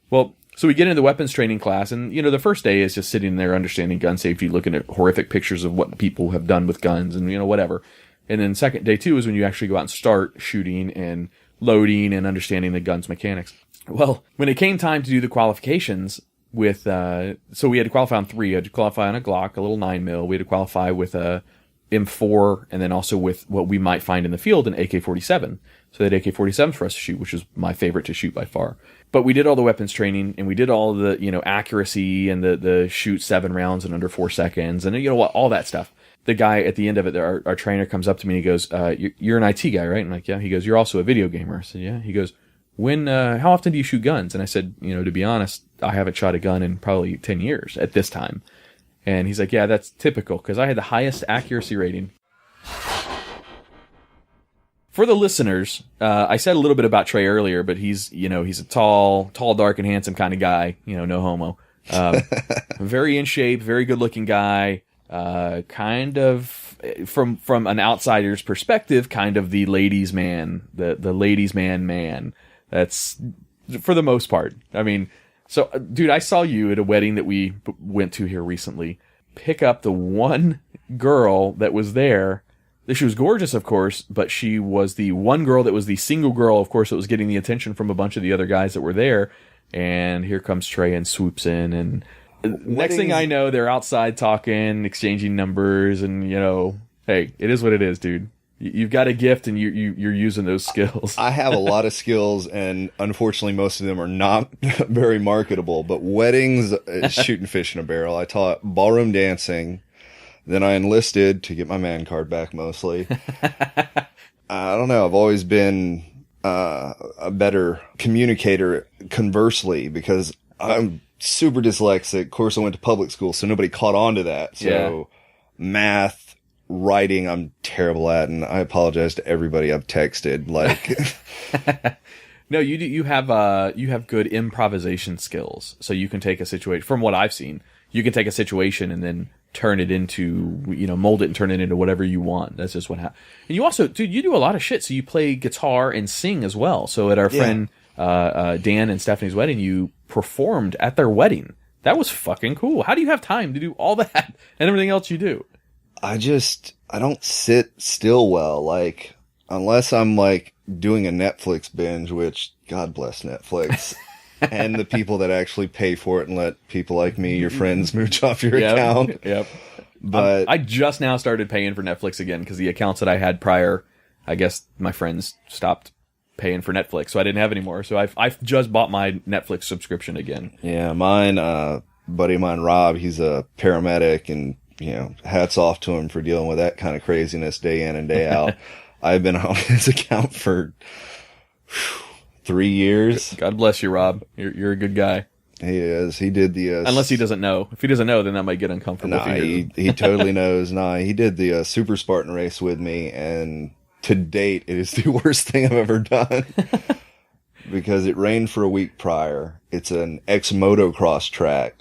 Well, so we get into the weapons training class, and, the first day is just sitting there understanding gun safety, looking at horrific pictures of what people have done with guns and, whatever. And then day 2 is when you actually go out and start shooting and loading and understanding the gun's mechanics. Well, when it came time to do the qualifications with, so we had to qualify on 3. We had to qualify on a Glock, a little 9mm. We had to qualify with a M4, and then also with what we might find in the field, an AK-47. So they had AK-47s for us to shoot, which is my favorite to shoot by far. But we did all the weapons training, and we did all the, accuracy and the shoot 7 rounds in under 4 seconds, and all that stuff. The guy at the end of it, our trainer comes up to me and he goes, you're an IT guy, right? I'm like, yeah. He goes, you're also a video gamer. I said, yeah. He goes, how often do you shoot guns? And I said, to be honest, I haven't shot a gun in probably 10 years at this time. And he's like, yeah, that's typical, because I had the highest accuracy rating. For the listeners, I said a little bit about Trey earlier, but he's a tall, dark, and handsome kind of guy. No homo. Very in shape, very good looking guy. Kind of from an outsider's perspective, kind of the ladies' man, the ladies' man. That's for the most part. I mean, so dude, I saw you at a wedding that we went to here recently. Pick up the one girl that was there. She was gorgeous, of course, but she was the one girl that was the single girl, of course, that was getting the attention from a bunch of the other guys that were there. And here comes Trey and swoops in, and next thing I know, they're outside talking, exchanging numbers, and, hey, it is what it is, dude. You've got a gift, and you're using those skills. I have a lot of skills, and unfortunately, most of them are not very marketable. But weddings, shooting fish in a barrel. I taught ballroom dancing. Then I enlisted to get my man card back, mostly. I don't know. I've always been a better communicator, conversely, because I'm super dyslexic. Of course, I went to public school, so nobody caught on to that. So math, writing, I'm terrible at, and I apologize to everybody I've texted. No, you have good improvisation skills. So you can take a situation, from what I've seen, you can take a situation and then turn it into, mold it and turn it into whatever you want. That's just what happens. And you also, dude, you do a lot of shit. So you play guitar and sing as well. So at our friend Dan and Stephanie's wedding, you performed at their wedding. That was fucking cool. How do you have time to do all that and everything else you do? I don't sit still well. Unless I'm doing a Netflix binge, which God bless Netflix, and the people that actually pay for it and let people like me, your friends, mooch off your account. Yep. But I just now started paying for Netflix again, because the accounts that I had prior, I guess my friends stopped paying for Netflix, so I didn't have any more. So I've just bought my Netflix subscription again. Yeah, mine, buddy of mine, Rob, he's a paramedic, and hats off to him for dealing with that kind of craziness day in and day out. I've been on his account for 3 years. God bless you, Rob. You're a good guy. He is. He did the... Unless he doesn't know. If he doesn't know, then that might get uncomfortable. Nah, he totally knows. Nah, he did the Super Spartan race with me, and to date, it is the worst thing I've ever done. Because it rained for a week prior. It's an ex-motocross track.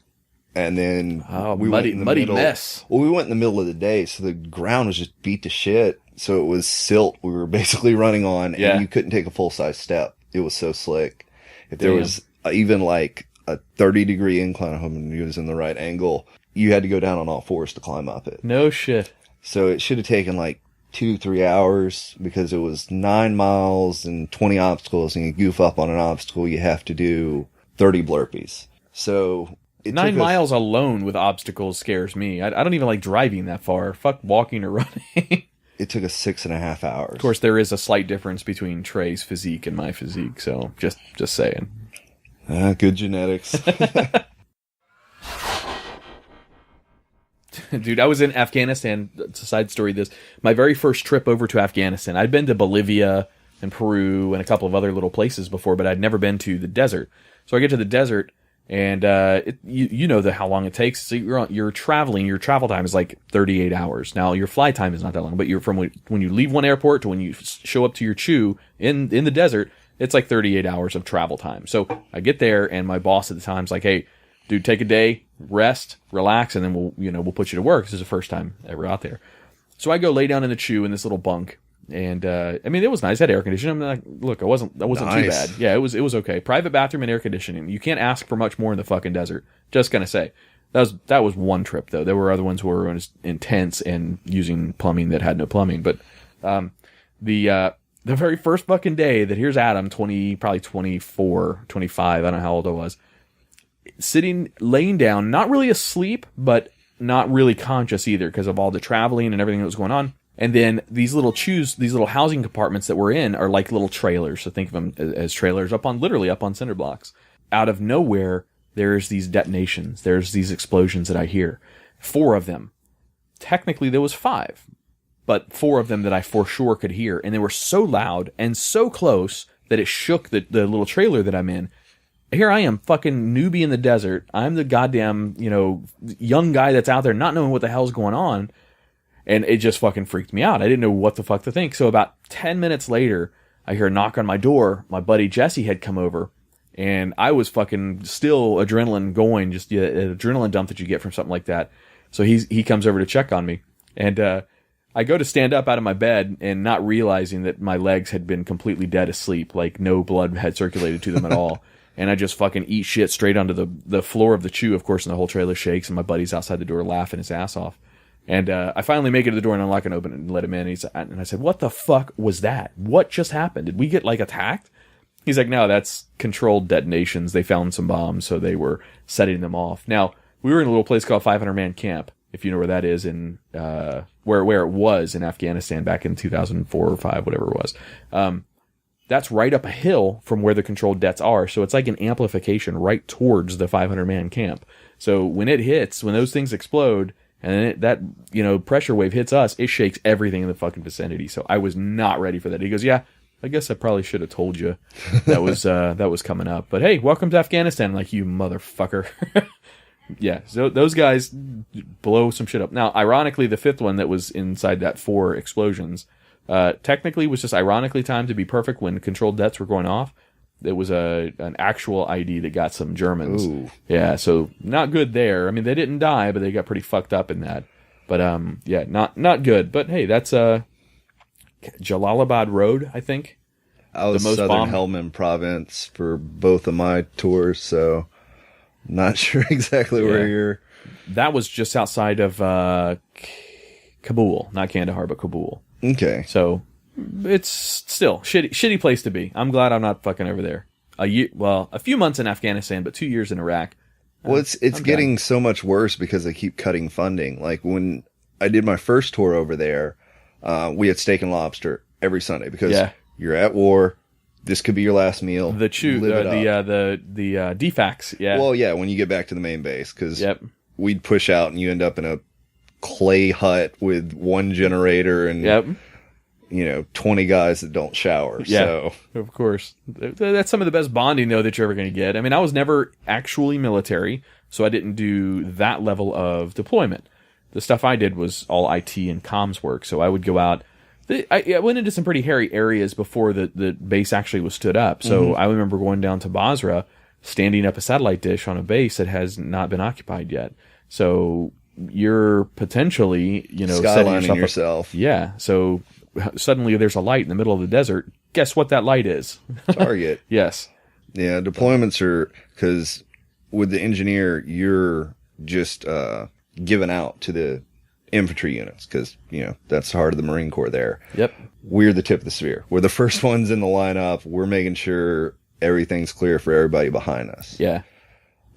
And then we went in the muddy mess. Well, we went in the middle of the day, so the ground was just beat to shit. So it was silt we were basically running on, and you couldn't take a full-size step. It was so slick. If there was even a 30-degree incline, I hope he was in the right angle, you had to go down on all fours to climb up it. No shit. So it should have taken 2-3 hours, because it was 9 miles and 20 obstacles, and you goof up on an obstacle, you have to do 30 burpees. So... 9 miles alone with obstacles scares me. I don't even like driving that far. Fuck walking or running. It took us 6.5 hours. Of course, there is a slight difference between Trey's physique and my physique, so just saying. Good genetics. Dude, I was in Afghanistan. It's a side story. My very first trip over to Afghanistan. I'd been to Bolivia and Peru and a couple of other little places before, but I'd never been to the desert. So I get to the desert, and you know how long it takes. So you're traveling. Your travel time is like 38 hours. Now your flight time is not that long, but you're from when you leave one airport to when you show up to your chew in the desert, it's like 38 hours of travel time. So I get there, and my boss at the time's like, "Hey, dude, take a day, rest, relax, and then we'll put you to work." This is the first time ever out there. So I go lay down in the chew in this little bunk, and I mean, it was nice. I had air conditioning. I'm like, look, that wasn't nice. Too bad. Yeah, it was okay. Private bathroom and air conditioning. You can't ask for much more in the fucking desert. Just gonna say. That was one trip though. There were other ones where it was intense and using plumbing that had no plumbing. But the very first fucking day that here's Adam, probably 24, 25, I don't know how old I was, laying down, not really asleep, but not really conscious either because of all the traveling and everything that was going on. And then these little housing compartments that we're in are like little trailers. So think of them as trailers literally up on cinder blocks. Out of nowhere, there's these detonations. There's these explosions that I hear. 4 of them. Technically, there was 5. But 4 of them that I for sure could hear. And they were so loud and so close that it shook the little trailer that I'm in. Here I am, fucking newbie in the desert. I'm the goddamn, young guy that's out there not knowing what the hell's going on. And it just fucking freaked me out. I didn't know what the fuck to think. So about 10 minutes later, I hear a knock on my door. My buddy Jesse had come over. And I was fucking still adrenaline going, just an adrenaline dump that you get from something like that. So he comes over to check on me. And I go to stand up out of my bed and not realizing that my legs had been completely dead asleep. Like no blood had circulated to them at all. And I just fucking eat shit straight onto the floor of the chew, of course, and the whole trailer shakes. And my buddy's outside the door laughing his ass off. And I finally make it to the door and unlock and open it and let him in. And I said, "What the fuck was that? What just happened? Did we get like attacked?" He's like, "No, that's controlled detonations. They found some bombs, so they were setting them off." Now, we were in a little place called 500 Man Camp, if you know where that is, in where it was in Afghanistan back in 2004 or 5, whatever it was. That's right up a hill from where the controlled dets are, so it's like an amplification right towards the 500 Man Camp. So when those things explode, and that pressure wave hits us, it shakes everything in the fucking vicinity. So I was not ready for that. He goes, "Yeah, I guess I probably should have told you that was coming up. But hey, welcome to Afghanistan." I'm like, "You motherfucker." Yeah, so those guys blow some shit up. Now, ironically, the 5th one that was inside that 4 explosions, technically was just ironically timed to be perfect when controlled dets were going off. It was an actual ID that got some Germans. Ooh. Yeah, so not good there. I mean, they didn't die, but they got pretty fucked up in that. But yeah, not good. But hey, that's Jalalabad Road, I think. I was Southern Helmand Province for both of my tours, so not sure exactly where you're. That was just outside of Kabul, not Kandahar, but Kabul. Okay. So it's still shitty place to be. I'm glad I'm not fucking over there. A few months in Afghanistan, but 2 years in Iraq. Well, it's getting so much worse because they keep cutting funding. Like when I did my first tour over there, we had steak and lobster every Sunday because you're at war. This could be your last meal. The defects. Yeah. Well, yeah, when you get back to the main base, because we'd push out and you end up in a clay hut with 1 generator and 20 guys that don't shower. Yeah, so of course. That's some of the best bonding though that you're ever going to get. I mean, I was never actually military, so I didn't do that level of deployment. The stuff I did was all IT and comms work, so I would go out. I went into some pretty hairy areas before the base actually was stood up. So I remember going down to Basra, standing up a satellite dish on a base that has not been occupied yet. So you're potentially, skylining yourself. Yeah. So suddenly there's a light in the middle of the desert. Guess what that light is? Target. Yes. Yeah. Deployments are, because with the engineer, you're just given out to the infantry units because, that's the heart of the Marine Corps there. Yep. We're the tip of the spear. We're the first ones in the lineup. We're making sure everything's clear for everybody behind us. Yeah.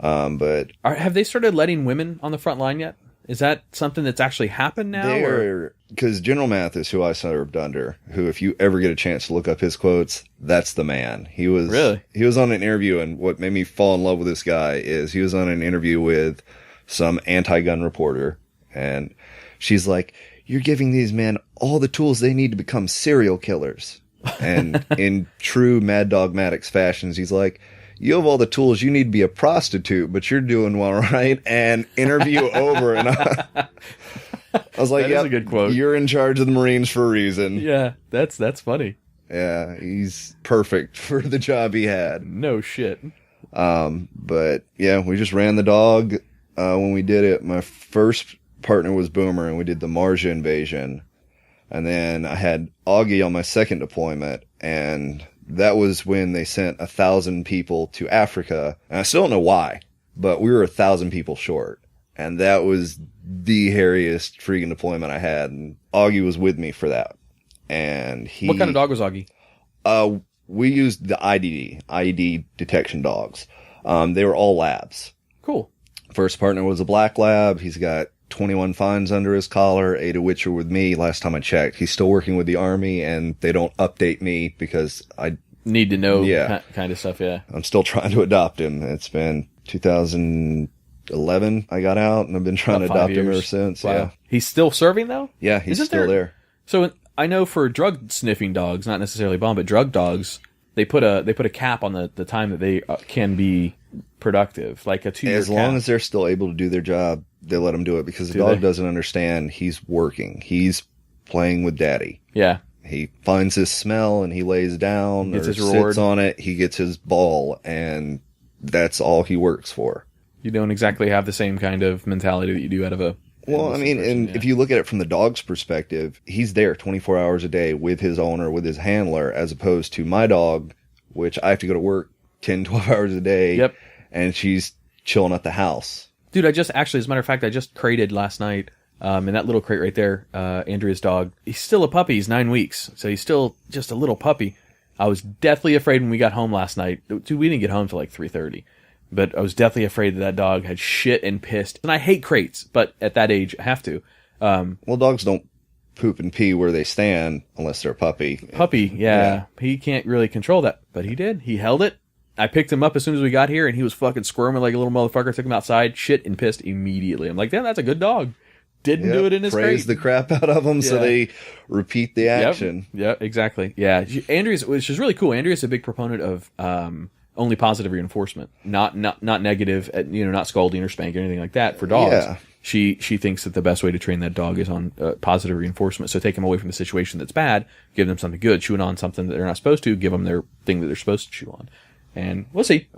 But have they started letting women on the front line yet? Is that something that's actually happened now? Because General Mathis, who I served under, who if you ever get a chance to look up his quotes, that's the man. He was on an interview, and what made me fall in love with this guy is he was on an interview with some anti-gun reporter, and she's like, "You're giving these men all the tools they need to become serial killers." And in true Mad Dog Maddox fashions, he's like, you have all the tools. You need to be a prostitute, but you're doing one right. And interview over. And I was like, That is a good quote. You're in charge of the Marines for a reason. Yeah, that's funny. Yeah, he's perfect for the job he had. No shit. But yeah, we just ran the dog when we did it. My first partner was Boomer, and we did the Marja invasion. And then I had Augie on my second deployment, and that was when they sent 1,000 people to Africa. And I still don't know why, but we were 1,000 people short. And that was the hairiest freaking deployment I had. And Augie was with me for that. And What kind of dog was Augie? We used the IED detection dogs. They were all labs. Cool. First partner was a black lab. He's got 21 fines under his collar, 8 of which are with me. Last time I checked, he's still working with the Army, and they don't update me because I need to know kind of stuff. Yeah. I'm still trying to adopt him. It's been 2011 I got out, and I've been trying to adopt him ever since. Wow. Yeah. He's still serving though? Yeah, he's still there. So I know for drug sniffing dogs, not necessarily bomb, but drug dogs, they put a cap on the time that they can be productive, like a 2-year As long as they're still able to do their job, they let them do it, because the dog doesn't understand he's working. He's playing with daddy. Yeah. He finds his smell and he lays down Gets or his reward. sits on it. He gets his ball, and that's all he works for. You don't exactly have the same kind of mentality that you do out of a... Well, I mean, if you look at it from the dog's perspective, he's there 24 hours a day with his owner, with his handler, as opposed to my dog, which I have to go to work 10, 12 hours a day. Yep. And she's chilling at the house. Dude, as a matter of fact, I just crated last night, in that little crate right there, Andrea's dog. He's still a puppy. He's 9 weeks. So he's still just a little puppy. I was deathly afraid when we got home last night. Dude, we didn't get home till like 3:30. But I was deathly afraid that dog had shit and pissed. And I hate crates, but at that age, I have to. Well, dogs don't poop and pee where they stand unless they're a puppy. Puppy, yeah. He can't really control that. But he did. He held it. I picked him up as soon as we got here, and he was fucking squirming like a little motherfucker. Took him outside, shit and pissed immediately. I'm like, damn, that's a good dog. Didn't do it in his crate. Praise the crap out of them so they repeat the action. Yep, exactly. Yeah, Andrea's, which is really cool. Andrea's a big proponent of only positive reinforcement, not negative, not scolding or spanking or anything like that for dogs. Yeah. She thinks that the best way to train that dog is on positive reinforcement. So take them away from the situation that's bad, give them something good, chewing on something that they're not supposed to, give them their thing that they're supposed to chew on. And we'll see.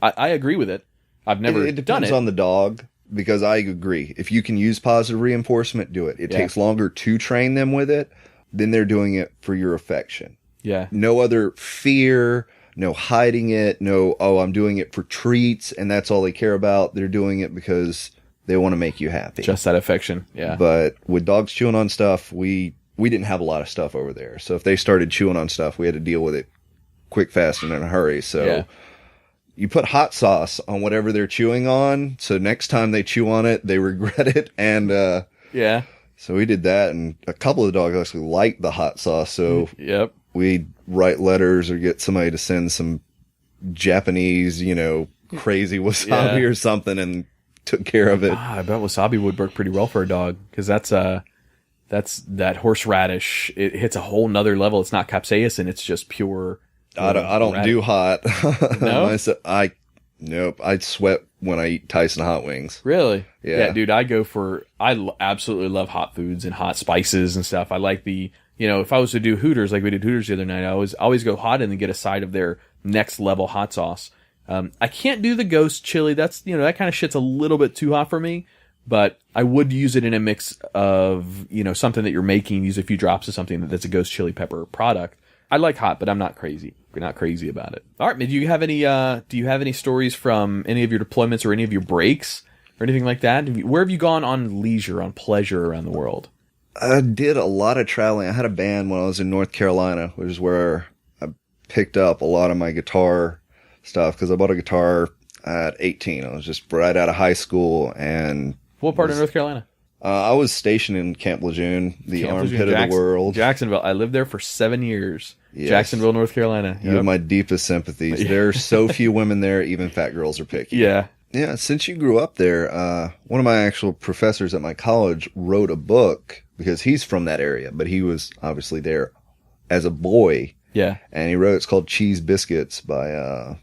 I agree with it. I've never done it. It depends on the dog, because I agree. If you can use positive reinforcement, do it. It takes longer to train them with it, then they're doing it for your affection. Yeah. No other fear, no hiding it, no, I'm doing it for treats, and that's all they care about. They're doing it because they want to make you happy. Just that affection, yeah. But with dogs chewing on stuff, we didn't have a lot of stuff over there. So if they started chewing on stuff, we had to deal with it quick, fast, and in a hurry. So you put hot sauce on whatever they're chewing on, so next time they chew on it, they regret it. And so we did that, and a couple of the dogs actually liked the hot sauce. So we'd write letters or get somebody to send some Japanese, crazy wasabi or something, and took care of it. I bet wasabi would work pretty well for a dog, because that's that horseradish. It hits a whole nother level. It's not capsaicin. It's just pure. I don't do hot. No? Nope. I sweat when I eat Tyson hot wings. Really? Yeah. Dude, I absolutely love hot foods and hot spices and stuff. I like if I was to do Hooters, like we did Hooters the other night, I always go hot and then get a side of their next level hot sauce. I can't do the ghost chili. That's, that kind of shit's a little bit too hot for me, but I would use it in a mix of, something that you're making, use a few drops of something that's a ghost chili pepper product. I like hot, but I'm not crazy. We're not crazy about it. All right, do you have any stories from any of your deployments or any of your breaks or anything like that? Where have you gone on leisure, on pleasure around the world? I did a lot of traveling. I had a band when I was in North Carolina, which is where I picked up a lot of my guitar stuff, because I bought a guitar at 18. I was just right out of high school. And what part of North Carolina? I was stationed in Camp Lejeune, the armpit of the world. Jacksonville. I lived there for 7 years. Yes. Jacksonville, North Carolina. You have my deepest sympathies. There are so few women there, even fat girls are picky. Yeah. Yeah, since you grew up there, one of my actual professors at my college wrote a book, because he's from that area, but he was obviously there as a boy. Yeah. And he wrote, it's called Cheese Biscuits by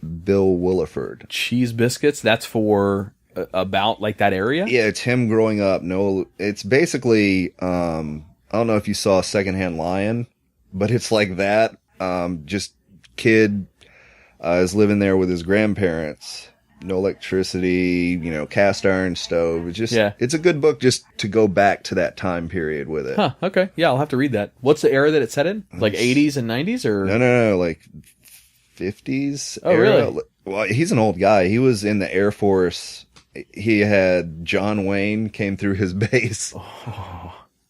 Bill Williford. Cheese biscuits. That's for about like that area. Yeah, it's him growing up. No, it's basically I don't know if you saw Secondhand Lion, but it's like that. Just kid is living there with his grandparents. No electricity, cast iron stove. It's just, It's a good book just to go back to that time period with it. Huh, okay. Yeah, I'll have to read that. What's the era that it's set in? Like 80s and 90s or? No, like 50s. Oh, era. really? Well, he's an old guy. He was in the Air Force. He had John Wayne came through his base.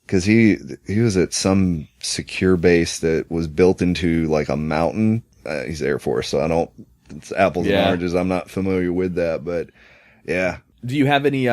Because he was at some secure base that was built into like a mountain. He's Air Force, so it's apples and oranges. I'm not familiar with that, but yeah. Do you have any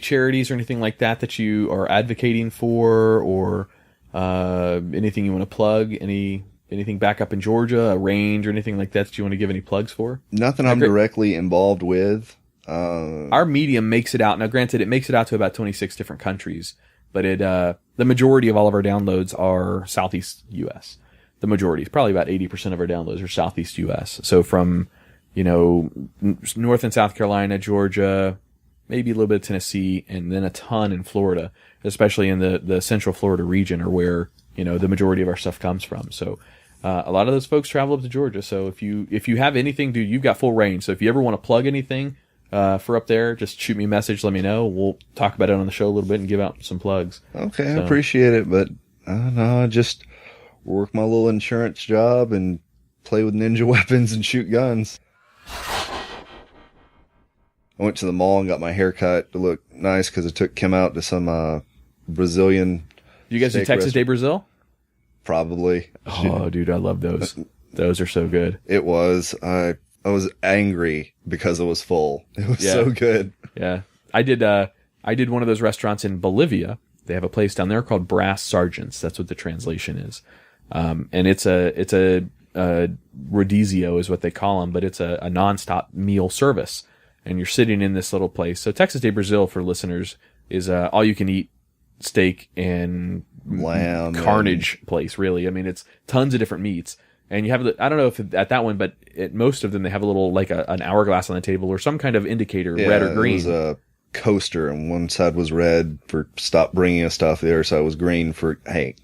charities or anything like that you are advocating for, or anything you want to plug? Anything back up in Georgia, a range or anything like that you want to give any plugs for? Nothing I'm directly involved with. Our medium makes it out. Now, granted, it makes it out to about 26 different countries, but the majority of all of our downloads are Southeast U.S. The majority, probably about 80% of our downloads are Southeast U.S. So from, North and South Carolina, Georgia, maybe a little bit of Tennessee, and then a ton in Florida, especially in the Central Florida region, are where, the majority of our stuff comes from. So a lot of those folks travel up to Georgia. So if you have anything, dude, you've got full range. So if you ever want to plug anything for up there, just shoot me a message, let me know. We'll talk about it on the show a little bit and give out some plugs. Okay, I appreciate it, but I don't know, just work my little insurance job and play with ninja weapons and shoot guns. I went to the mall and got my hair cut to look nice because I took Kim out to some Brazilian. You guys do Texas Day Brazil? Probably. Oh, dude, I love those. Those are so good. It was. I was angry because it was full. It was so good. Yeah, I did one of those restaurants in Bolivia. They have a place down there called Brass Sergeants. That's what the translation is. And it's a rodizio is what they call them, but it's a nonstop meal service. And you're sitting in this little place. So Texas Day Brazil, for listeners, is all you can eat steak and lamb carnage place, really. I mean, it's tons of different meats. And you have, I don't know if at that one, but at most of them, they have a little, like an hourglass on the table or some kind of indicator, red or green. It was a coaster, and one side was red for stop bringing us stuff. The other side was green for, hey,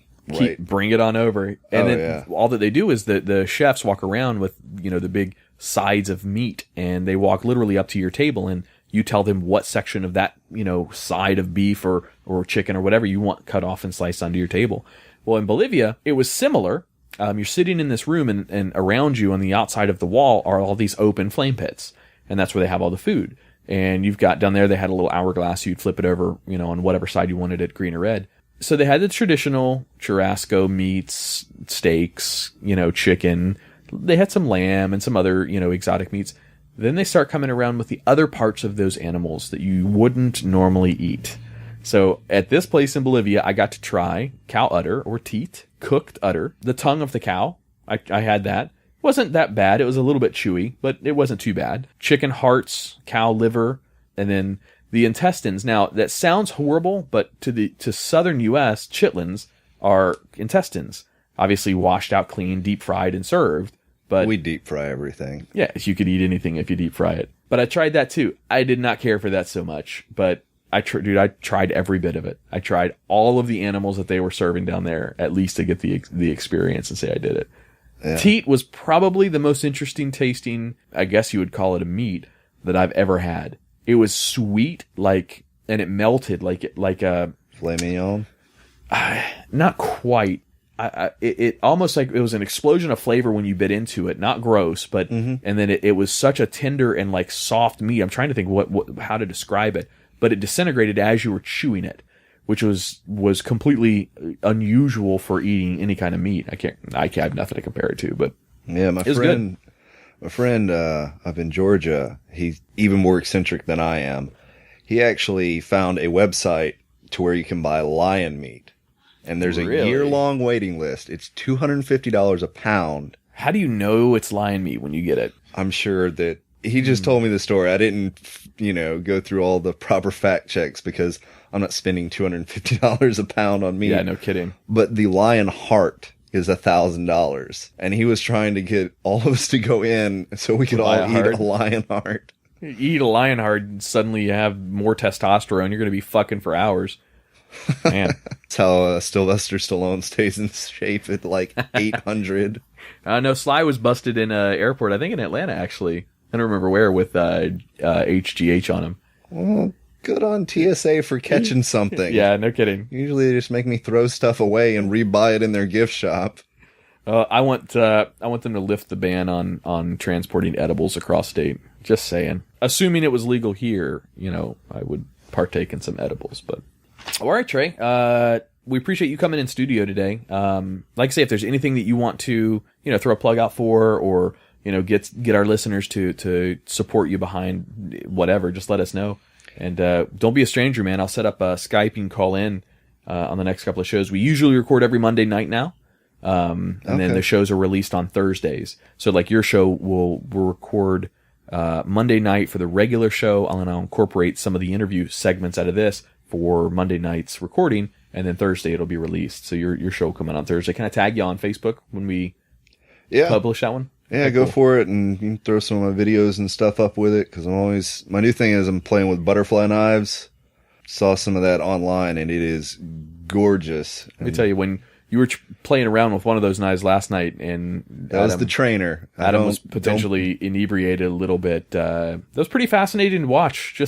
bring it on over. And then all that they do is the chefs walk around with, the big sides of meat, and they walk literally up to your table, and you tell them what section of that, side of beef or chicken or whatever you want cut off and sliced onto your table. Well, in Bolivia, it was similar. You're sitting in this room, and around you on the outside of the wall are all these open flame pits, and that's where they have all the food. And you've got down there, they had a little hourglass. You'd flip it over, on whatever side you wanted it, green or red. So they had the traditional churrasco meats, steaks, chicken. They had some lamb and some other, exotic meats. Then they start coming around with the other parts of those animals that you wouldn't normally eat. So at this place in Bolivia, I got to try cow udder or teat, cooked udder, the tongue of the cow. I had that. Wasn't that bad. It was a little bit chewy, but it wasn't too bad. Chicken hearts, cow liver, and then the intestines. Now, that sounds horrible, but to southern U.S., chitlins are intestines. Obviously washed out clean, deep fried, and served. But we deep fry everything. Yeah, you could eat anything if you deep fry it. But I tried that too. I did not care for that so much, but I tried every bit of it. I tried all of the animals that they were serving down there, at least to get the experience and say I did it. Yeah. Teat was probably the most interesting tasting, I guess you would call it a meat, that I've ever had. It was sweet, and it melted like a filet mignon. Not quite. It almost like it was an explosion of flavor when you bit into it. Not gross, but and then it was such a tender and soft meat. I'm trying to think how to describe it, but it disintegrated as you were chewing it, which was completely unusual for eating any kind of meat. I have nothing to compare it to, but yeah, my friend up in Georgia, he's even more eccentric than I am. He actually found a website to where you can buy lion meat. And there's a year-long waiting list. It's $250 a pound. How do you know it's lion meat when you get it? I'm sure that he just told me the story. I didn't, go through all the proper fact checks because I'm not spending $250 a pound on meat. Yeah, no kidding. But the lion heart is $1,000. And he was trying to get all of us to go in so we could all eat a lion heart. You eat a lion heart and suddenly you have more testosterone. You're going to be fucking for hours. Man. That's how Sylvester Stallone stays in shape at like 800. No, Sly was busted in an airport, I think in Atlanta, actually. I don't remember where, with HGH on him. Well, good on TSA for catching something. Yeah, no kidding. Usually they just make me throw stuff away and rebuy it in their gift shop. I want them to lift the ban on transporting edibles across state. Just saying. Assuming it was legal here, I would partake in some edibles. But all right, Trey. We appreciate you coming in studio today. Like I say, if there's anything that you want to, throw a plug out for, or get our listeners to support you behind whatever, just let us know. And don't be a stranger, man. I'll set up a Skype. You can call in on the next couple of shows. We usually record every Monday night now. And then the shows are released on Thursdays. So like your show we'll record Monday night for the regular show, and then I'll incorporate some of the interview segments out of this for Monday night's recording, and then Thursday it'll be released. So your show will come out on Thursday. Can I tag you on Facebook when we publish that one? Yeah, okay, go for it, and you can throw some of my videos and stuff up with it, because my new thing is I'm playing with butterfly knives. Saw some of that online, and it is gorgeous. Let me tell you, when you were playing around with one of those knives last night, and that was the trainer. Adam was potentially inebriated a little bit. That was pretty fascinating to watch.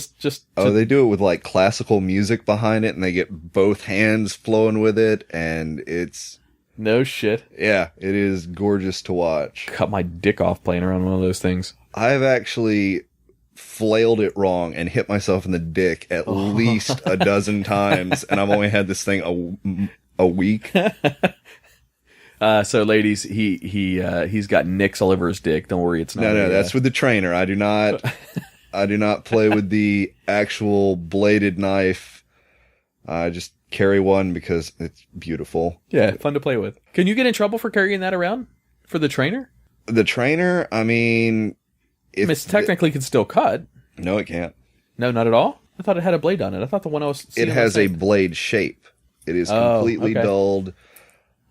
They do it with like classical music behind it, and they get both hands flowing with it, and it's no shit. Yeah, it is gorgeous to watch. Cut my dick off playing around one of those things. I've actually flailed it wrong and hit myself in the dick at least a dozen times, and I've only had this thing a week. So ladies, he's got nicks all over his dick. Don't worry, it's not. No, that's with the trainer. I do not play with the actual bladed knife. I just carry one because it's beautiful. Yeah, fun to play with. Can you get in trouble for carrying that around for the trainer? The trainer, I mean, it technically can still cut. No, it can't. No, not at all. I thought it had a blade on it. I thought the one I was seeing. It has a blade shape. It is completely dulled.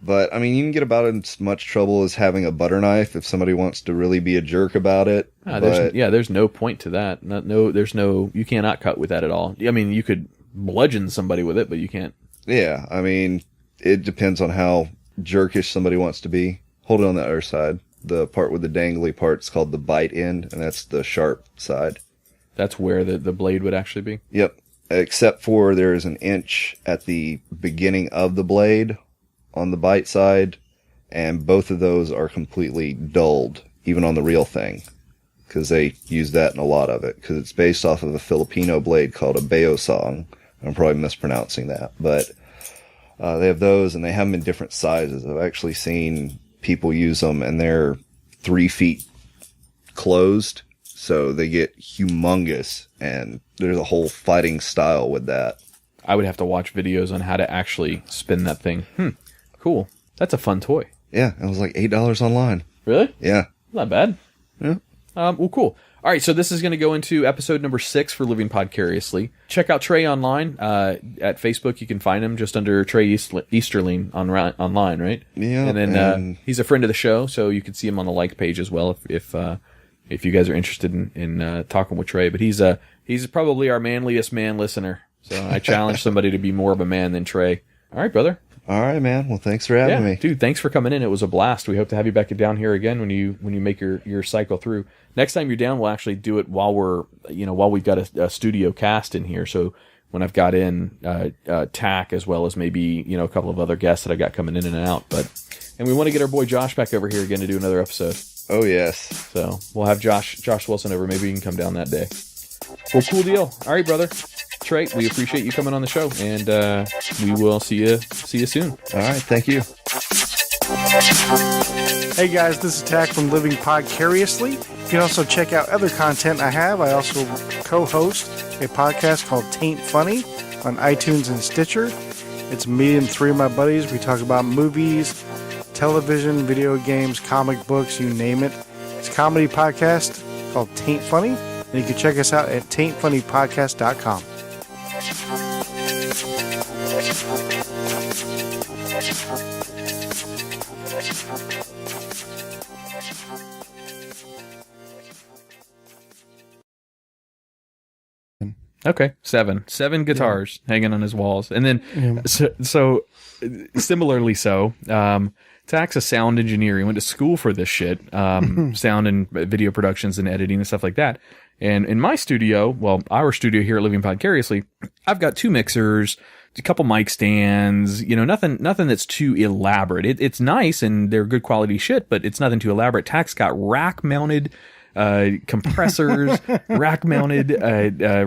But, I mean, you can get about as much trouble as having a butter knife if somebody wants to really be a jerk about it. There's no point to that. You cannot cut with that at all. I mean, you could bludgeon somebody with it, but you can't. Yeah, I mean, it depends on how jerkish somebody wants to be. Hold it on the other side. The part with the dangly part is called the bite end, and that's the sharp side. That's where the blade would actually be? Yep. Except for there's an inch at the beginning of the blade on the bite side, and both of those are completely dulled, even on the real thing, because they use that in a lot of it, because it's based off of a Filipino blade called a Bayosong. I'm probably mispronouncing that, but they have those, and they have them in different sizes. I've actually seen people use them, and they're 3 feet closed, so they get humongous, and there's a whole fighting style with that. I would have to watch videos on how to actually spin that thing. Cool. That's a fun toy. Yeah, it was like $8 online. Really? Yeah. Not bad. Yeah. Well, cool. All right, so this is going to go into episode number 6 for Living Podcariously. Check out Trey online at Facebook. You can find him just under Trey Easterling online, right? Yeah. And then he's a friend of the show, so you can see him on the like page as well if you guys are interested in talking with Trey. But he's probably our manliest man listener. So I challenge somebody to be more of a man than Trey. All right, brother. All right, man. Well, thanks for having me. Dude, thanks for coming in. It was a blast. We hope to have you back down here again when you make your cycle through. Next time you're down, we'll actually do it while we've got a studio cast in here. So when I've got in Tach, as well as maybe a couple of other guests that I got coming in and out. And we want to get our boy Josh back over here again to do another episode. Oh yes. So we'll have Josh Wilson over. Maybe you can come down that day. Well, cool deal. All right, brother. Trey, we appreciate you coming on the show, and we will see you soon. All right, thank you. Hey guys, this is Tach from Living Podcariously. You can also check out other content I have. I also co-host a podcast called Taint Funny on iTunes and Stitcher. It's me and 3 of my buddies. We talk about movies, television, video games, comic books, you name it. It's a comedy podcast called Taint Funny, and you can check us out at taintfunnypodcast.com. Okay, seven guitars hanging on his walls, and then so similarly, Tach's a sound engineer. He went to school for this shit, sound and video productions and editing and stuff like that. And in my studio, well, our studio here at Living Podcariously, I've got 2 mixers, a couple mic stands, nothing that's too elaborate. It's nice and they're good quality shit, but it's nothing too elaborate. Tach's got rack mounted compressors, rack mounted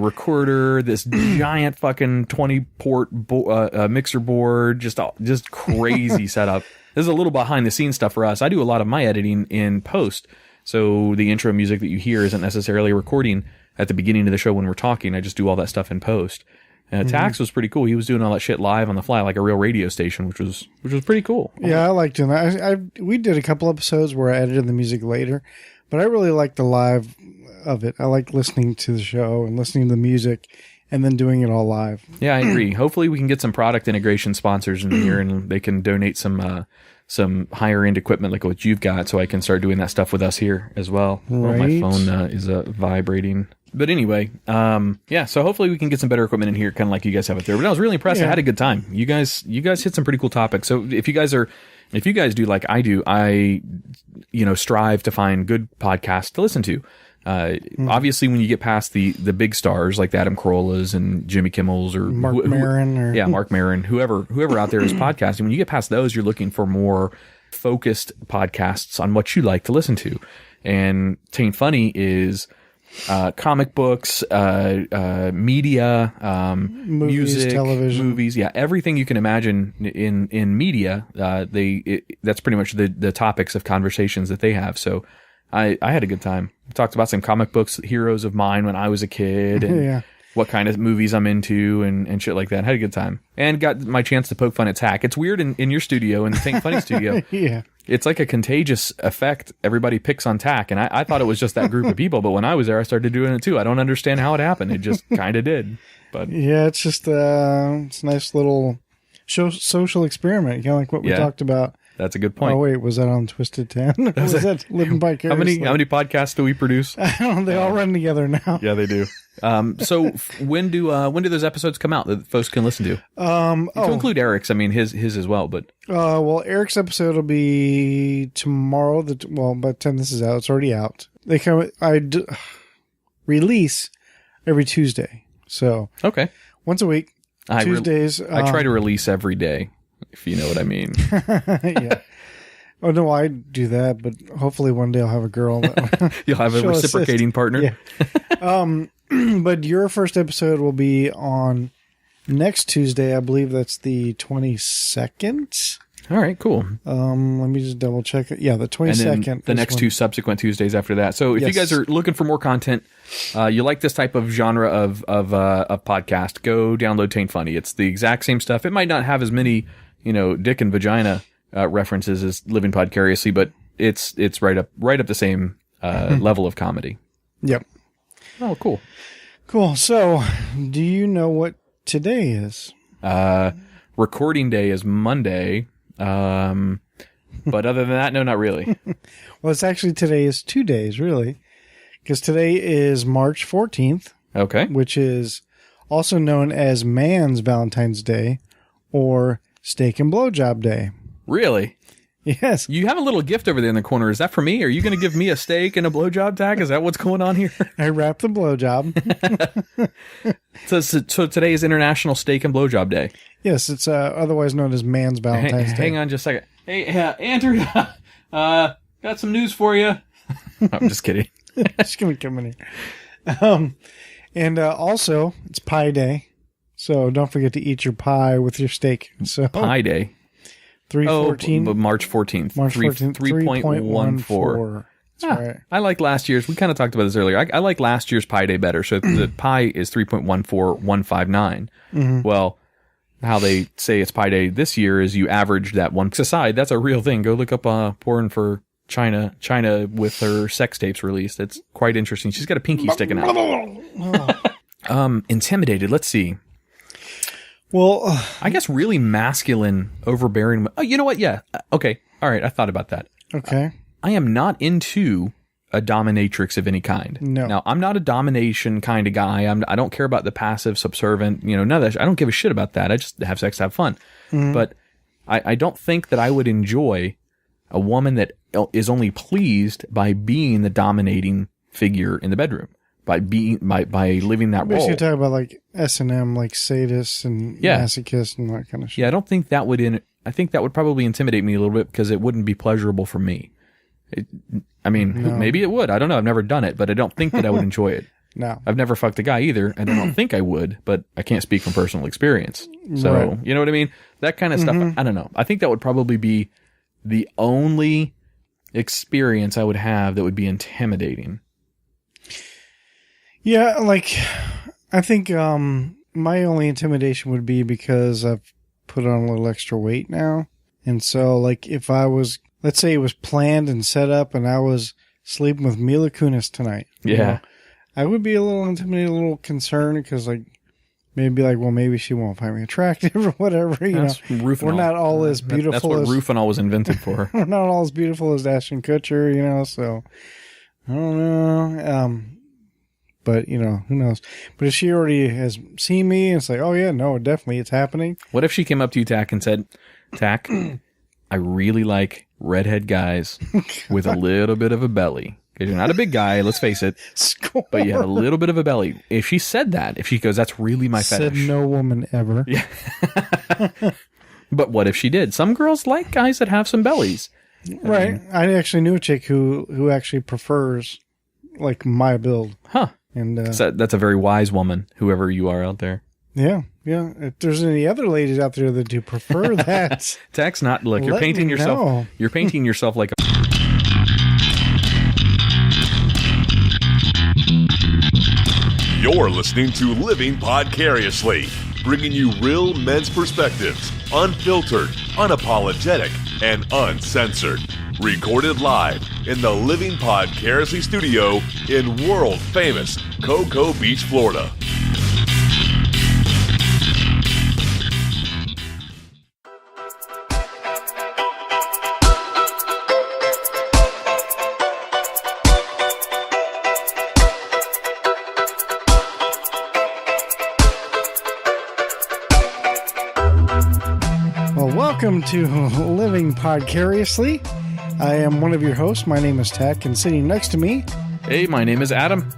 recorder, this giant fucking 20 port mixer board, just crazy setup. This is a little behind the scenes stuff for us. I do a lot of my editing in post, so the intro music that you hear isn't necessarily a recording at the beginning of the show when we're talking. I just do all that stuff in post. Tach was pretty cool. He was doing all that shit live on the fly like a real radio station, which was pretty cool. Yeah, I like doing that. We did a couple episodes where I edited the music later, but I really like the live of it. I like listening to the show and listening to the music and then doing it all live. Yeah, I agree. Hopefully we can get some product integration sponsors in here and they can donate some higher end equipment like what you've got, so I can start doing that stuff with us here as well. Right. Oh, my phone is vibrating. But anyway, so hopefully we can get some better equipment in here, kind of like you guys have it there. But I was really impressed. I had a good time. You guys hit some pretty cool topics. So if you guys do like I do, I strive to find good podcasts to listen to. Obviously, when you get past the big stars like the Adam Carolla's and Jimmy Kimmel's or Mark Maron, Mark Maron, whoever out there is podcasting, when you get past those, you're looking for more focused podcasts on what you like to listen to. And Taint Funny is comic books, media, movies, music, television, movies, everything you can imagine in media. That's pretty much the topics of conversations that they have. So I had a good time. We talked about some comic books, heroes of mine when I was a kid, and what kind of movies I'm into and shit like that. Had a good time. And got my chance to poke fun at Tach. It's weird in your studio, in the Taint Funny studio. Yeah. It's like a contagious effect. Everybody picks on Tach, and I thought it was just that group of people, but when I was there, I started doing it too. I don't understand how it happened. It just kind of did. But yeah, it's just it's a nice little social experiment, kind of like what we talked about. That's a good point. Oh wait, was that on Twisted 10? Or was that Living Vicariously? How many podcasts do we produce? I don't know. They all run together now. Yeah, they do. So when do those episodes come out that folks can listen to? To include Eric's, I mean his as well, but well, Eric's episode will be tomorrow. By the time this is out, it's already out. They come. Release every Tuesday, so okay, once a week. Tuesdays. I try to release every day, if you know what I mean. Yeah. Oh no, I do that, but hopefully one day I'll have a girl. You'll have a reciprocating partner. Yeah. But your first episode will be on next Tuesday. I believe that's the 22nd. All right, cool. Let me just double check it. Yeah, the 22nd. And then the next 2 subsequent Tuesdays after that. So if you guys are looking for more content, you like this type of genre of podcast, go download Taint Funny. It's the exact same stuff. It might not have as many, dick and vagina references as Living Podcariously, but it's right up the same level of comedy. Yep. Oh, cool. Cool. So, do you know what today is? Recording day is Monday. But other than that, no, not really. Well, it's actually today is 2 days, really. Because today is March 14th. Okay. Which is also known as Man's Valentine's Day or Steak and Blowjob Day. Really? Yes. You have a little gift over there in the corner. Is that for me? Are you going to give me a steak and a blowjob tag? Is that what's going on here? I wrapped the blowjob. So today is International Steak and Blowjob Day. Yes, it's otherwise known as Man's Valentine's Day. Hang on just a second. Hey, Andrea, got some news for you. I'm just kidding. She's going to come in here. And also, it's Pie Day. So don't forget to eat your pie with your steak. So Pie Day. 3/14. March 14th. March 14th. 3.14. That's right. I like last year's. We kind of talked about this earlier. I like last year's Pi Day better. So the pi is 3.14159. Mm-hmm. Well, how they say it's Pi Day this year is you average that one aside. That's a real thing. Go look up porn for China with her sex tapes released. It's quite interesting. She's got a pinky sticking out. Intimidated. Let's see. Well, I guess really masculine, overbearing. Oh, you know what? Yeah. Okay. All right. I thought about that. okay. I am not into a dominatrix of any kind. No. Now, I'm not a domination kind of guy. I don't care about the passive, subservient, none of that. I don't give a shit about that. I just have sex to have fun. But I don't think that I would enjoy a woman that is only pleased by being the dominating figure in the bedroom, by living that role. Basically talking about like S&M, like sadists and masochists and that kind of shit. Yeah, I don't think that would I think that would probably intimidate me a little bit because it wouldn't be pleasurable for me. Maybe it would. I don't know. I've never done it, but I don't think that I would enjoy it. No. I've never fucked a guy either, and I don't think I would, but I can't speak from personal experience. So, Right. You know what I mean? That kind of stuff, I don't know. I think that would probably be the only experience I would have that would be intimidating. Yeah, like, I think my only intimidation would be because I've put on a little extra weight now. And so, like, if I was, let's say it was planned and set up and I was sleeping with Mila Kunis tonight. Yeah. I would be a little intimidated, a little concerned because, like, maybe like, well, maybe she won't find me attractive or whatever. That's Rufinol. We're not all as beautiful. That's what Rufinol was invented for. We're not all as beautiful as Ashton Kutcher, so I don't know. But, who knows? But if she already has seen me and it's like, oh, yeah, no, definitely it's happening. What if she came up to you, Tach, and said, Tach, I really like redhead guys with a little bit of a belly. Because you're not a big guy, let's face it. Score. But you have a little bit of a belly. If she said that, if she goes, that's really my Said fetish. no woman ever. Yeah. But what if she did? Some girls like guys that have some bellies. Right. I actually knew a chick who actually prefers, like, my build. Huh. And So that's a very wise woman, whoever you are out there. yeah. If there's any other ladies out there that do prefer that, Tach's not, look, you're let painting me yourself. know. You're painting yourself like a. You're listening to Living Podcariously, bringing you real men's perspectives, unfiltered, unapologetic, and uncensored. Recorded live in the Living Podcariously studio in world-famous Cocoa Beach, Florida. Welcome to Living Podcariously. I am one of your hosts. My name is Tach, and sitting next to me, Hey, my name is Adam.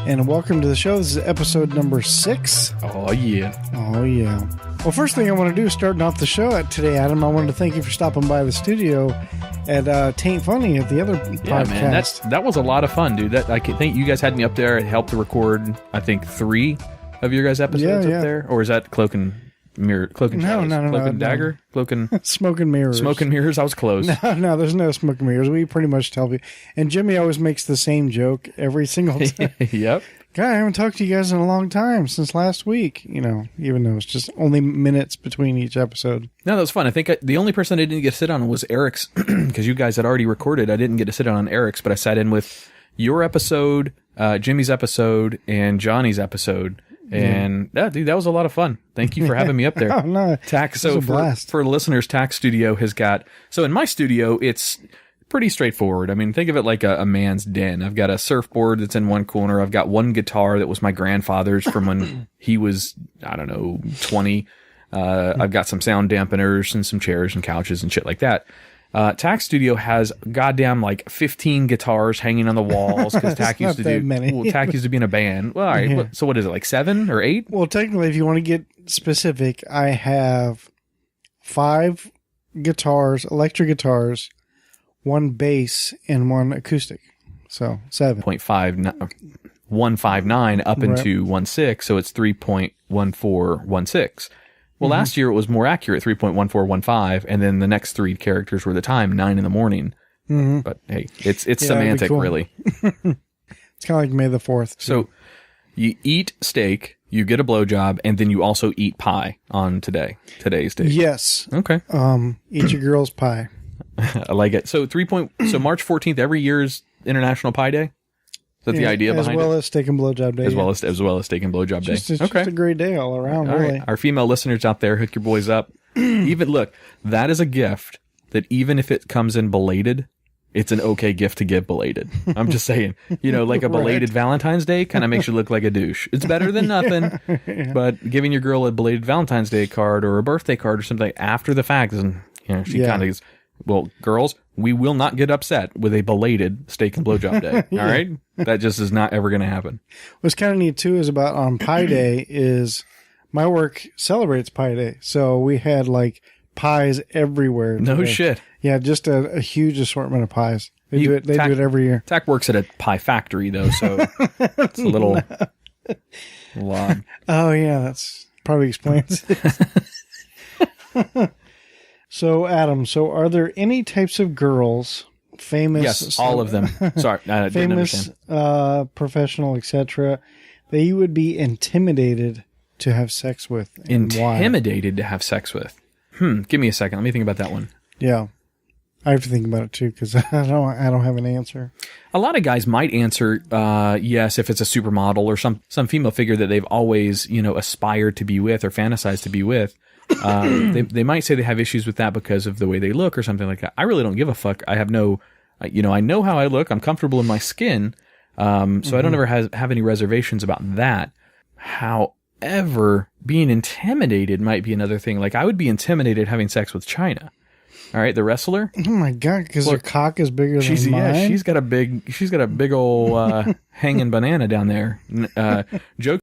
and welcome to the show. This is episode number 6. Oh, yeah. Oh, yeah. Well, first thing I want to do, starting off the show today, Adam, I wanted to thank you for stopping by the studio at Taint Funny at the other Yeah, podcast. man, that was a lot of fun, dude. I think you guys had me up there. It helped to record, I think, 3 of your guys' episodes Yeah. up there. Or is that Cloak and Mirror? Cloak and Shadows? No, Cloak and no. Dagger? Cloak and Smoke and mirrors. Smoke and Mirrors? I was close. No, there's no smoke and mirrors. We pretty much tell you. And Jimmy always makes the same joke every single time. Yep. God, I haven't talked to you guys in a long time, since last week. Even though it's just only minutes between each episode. No, that was fun. I think the only person I didn't get to sit on was Eric's, because you guys had already recorded. I didn't get to sit on Eric's, but I sat in with your episode, Jimmy's episode, and Johnny's episode. And yeah, dude, that was a lot of fun. Thank you for having me up there. Oh, no. Tach, so was a blast. for listeners, Tach Studio has got, so in my studio, it's pretty straightforward. I mean, think of it like a man's den. I've got a surfboard that's in one corner. I've got one guitar that was my grandfather's from when he was, I don't know, 20. I've got some sound dampeners and some chairs and couches and shit like that. Tach Studio has goddamn like 15 guitars hanging on the walls because Tach used to not that many. Well, Tach used to be in a band. Well, all right. Yeah. So what is it, like 7 or 8? Well, technically, if you want to get specific, I have 5 guitars, electric guitars, 1 bass, and 1 acoustic. So 7. 159 up into 16, so it's 3.1416. Well, last year it was more accurate, 3.1415, and then the next 3 characters were the time, 9 in the morning. Mm-hmm. But hey, it's that'd be semantic, cool. really. It's kind of like May the 4th. too. So you eat steak, you get a blowjob, and then you also eat pie on today's date. Yes. Okay, Eat your girl's pie. I like it. So so March 14th every year is International Pie Day. Is that the idea behind as well it? as steak and blowjob day. As well as steak and blowjob day. It's just a great day all around, All really. right. Our female listeners out there, hook your boys up. Even look, that is a gift that even if it comes in belated, it's an okay gift to give belated. I'm just saying, like a belated Valentine's Day kind of makes you look like a douche. It's better than nothing, but giving your girl a belated Valentine's Day card or a birthday card or something after the fact, and she kind of is, well, girls, we will not get upset with a belated steak and blowjob day. All right, that just is not ever going to happen. What's kind of neat too is about on Pie Day is my work celebrates Pie Day, so we had like pies everywhere. No shit. Yeah, just a huge assortment of pies. They do it every year. Tach works at a pie factory though, so it's a little odd. Oh yeah, that's probably explains it. So Adam, are there any types of girls, famous? Yes, all of them. Sorry, I didn't famous, understand. professional, etc., that you would be intimidated to have sex with? And Intimidated to have sex with? Give me a second. Let me think about that one. Yeah. I have to think about it too because I don't have an answer. A lot of guys might answer yes if it's a supermodel or some female figure that they've always aspired to be with or fantasized to be with. They might say they have issues with that because of the way they look or something like that. I really don't give a fuck. I have no, I know how I look. I'm comfortable in my skin, so I don't ever have any reservations about that. However, being intimidated might be another thing. Like I would be intimidated having sex with China. All right, the wrestler. Oh my god, because her cock is bigger than mine. Yeah, she's got a big old hanging banana down there. Joke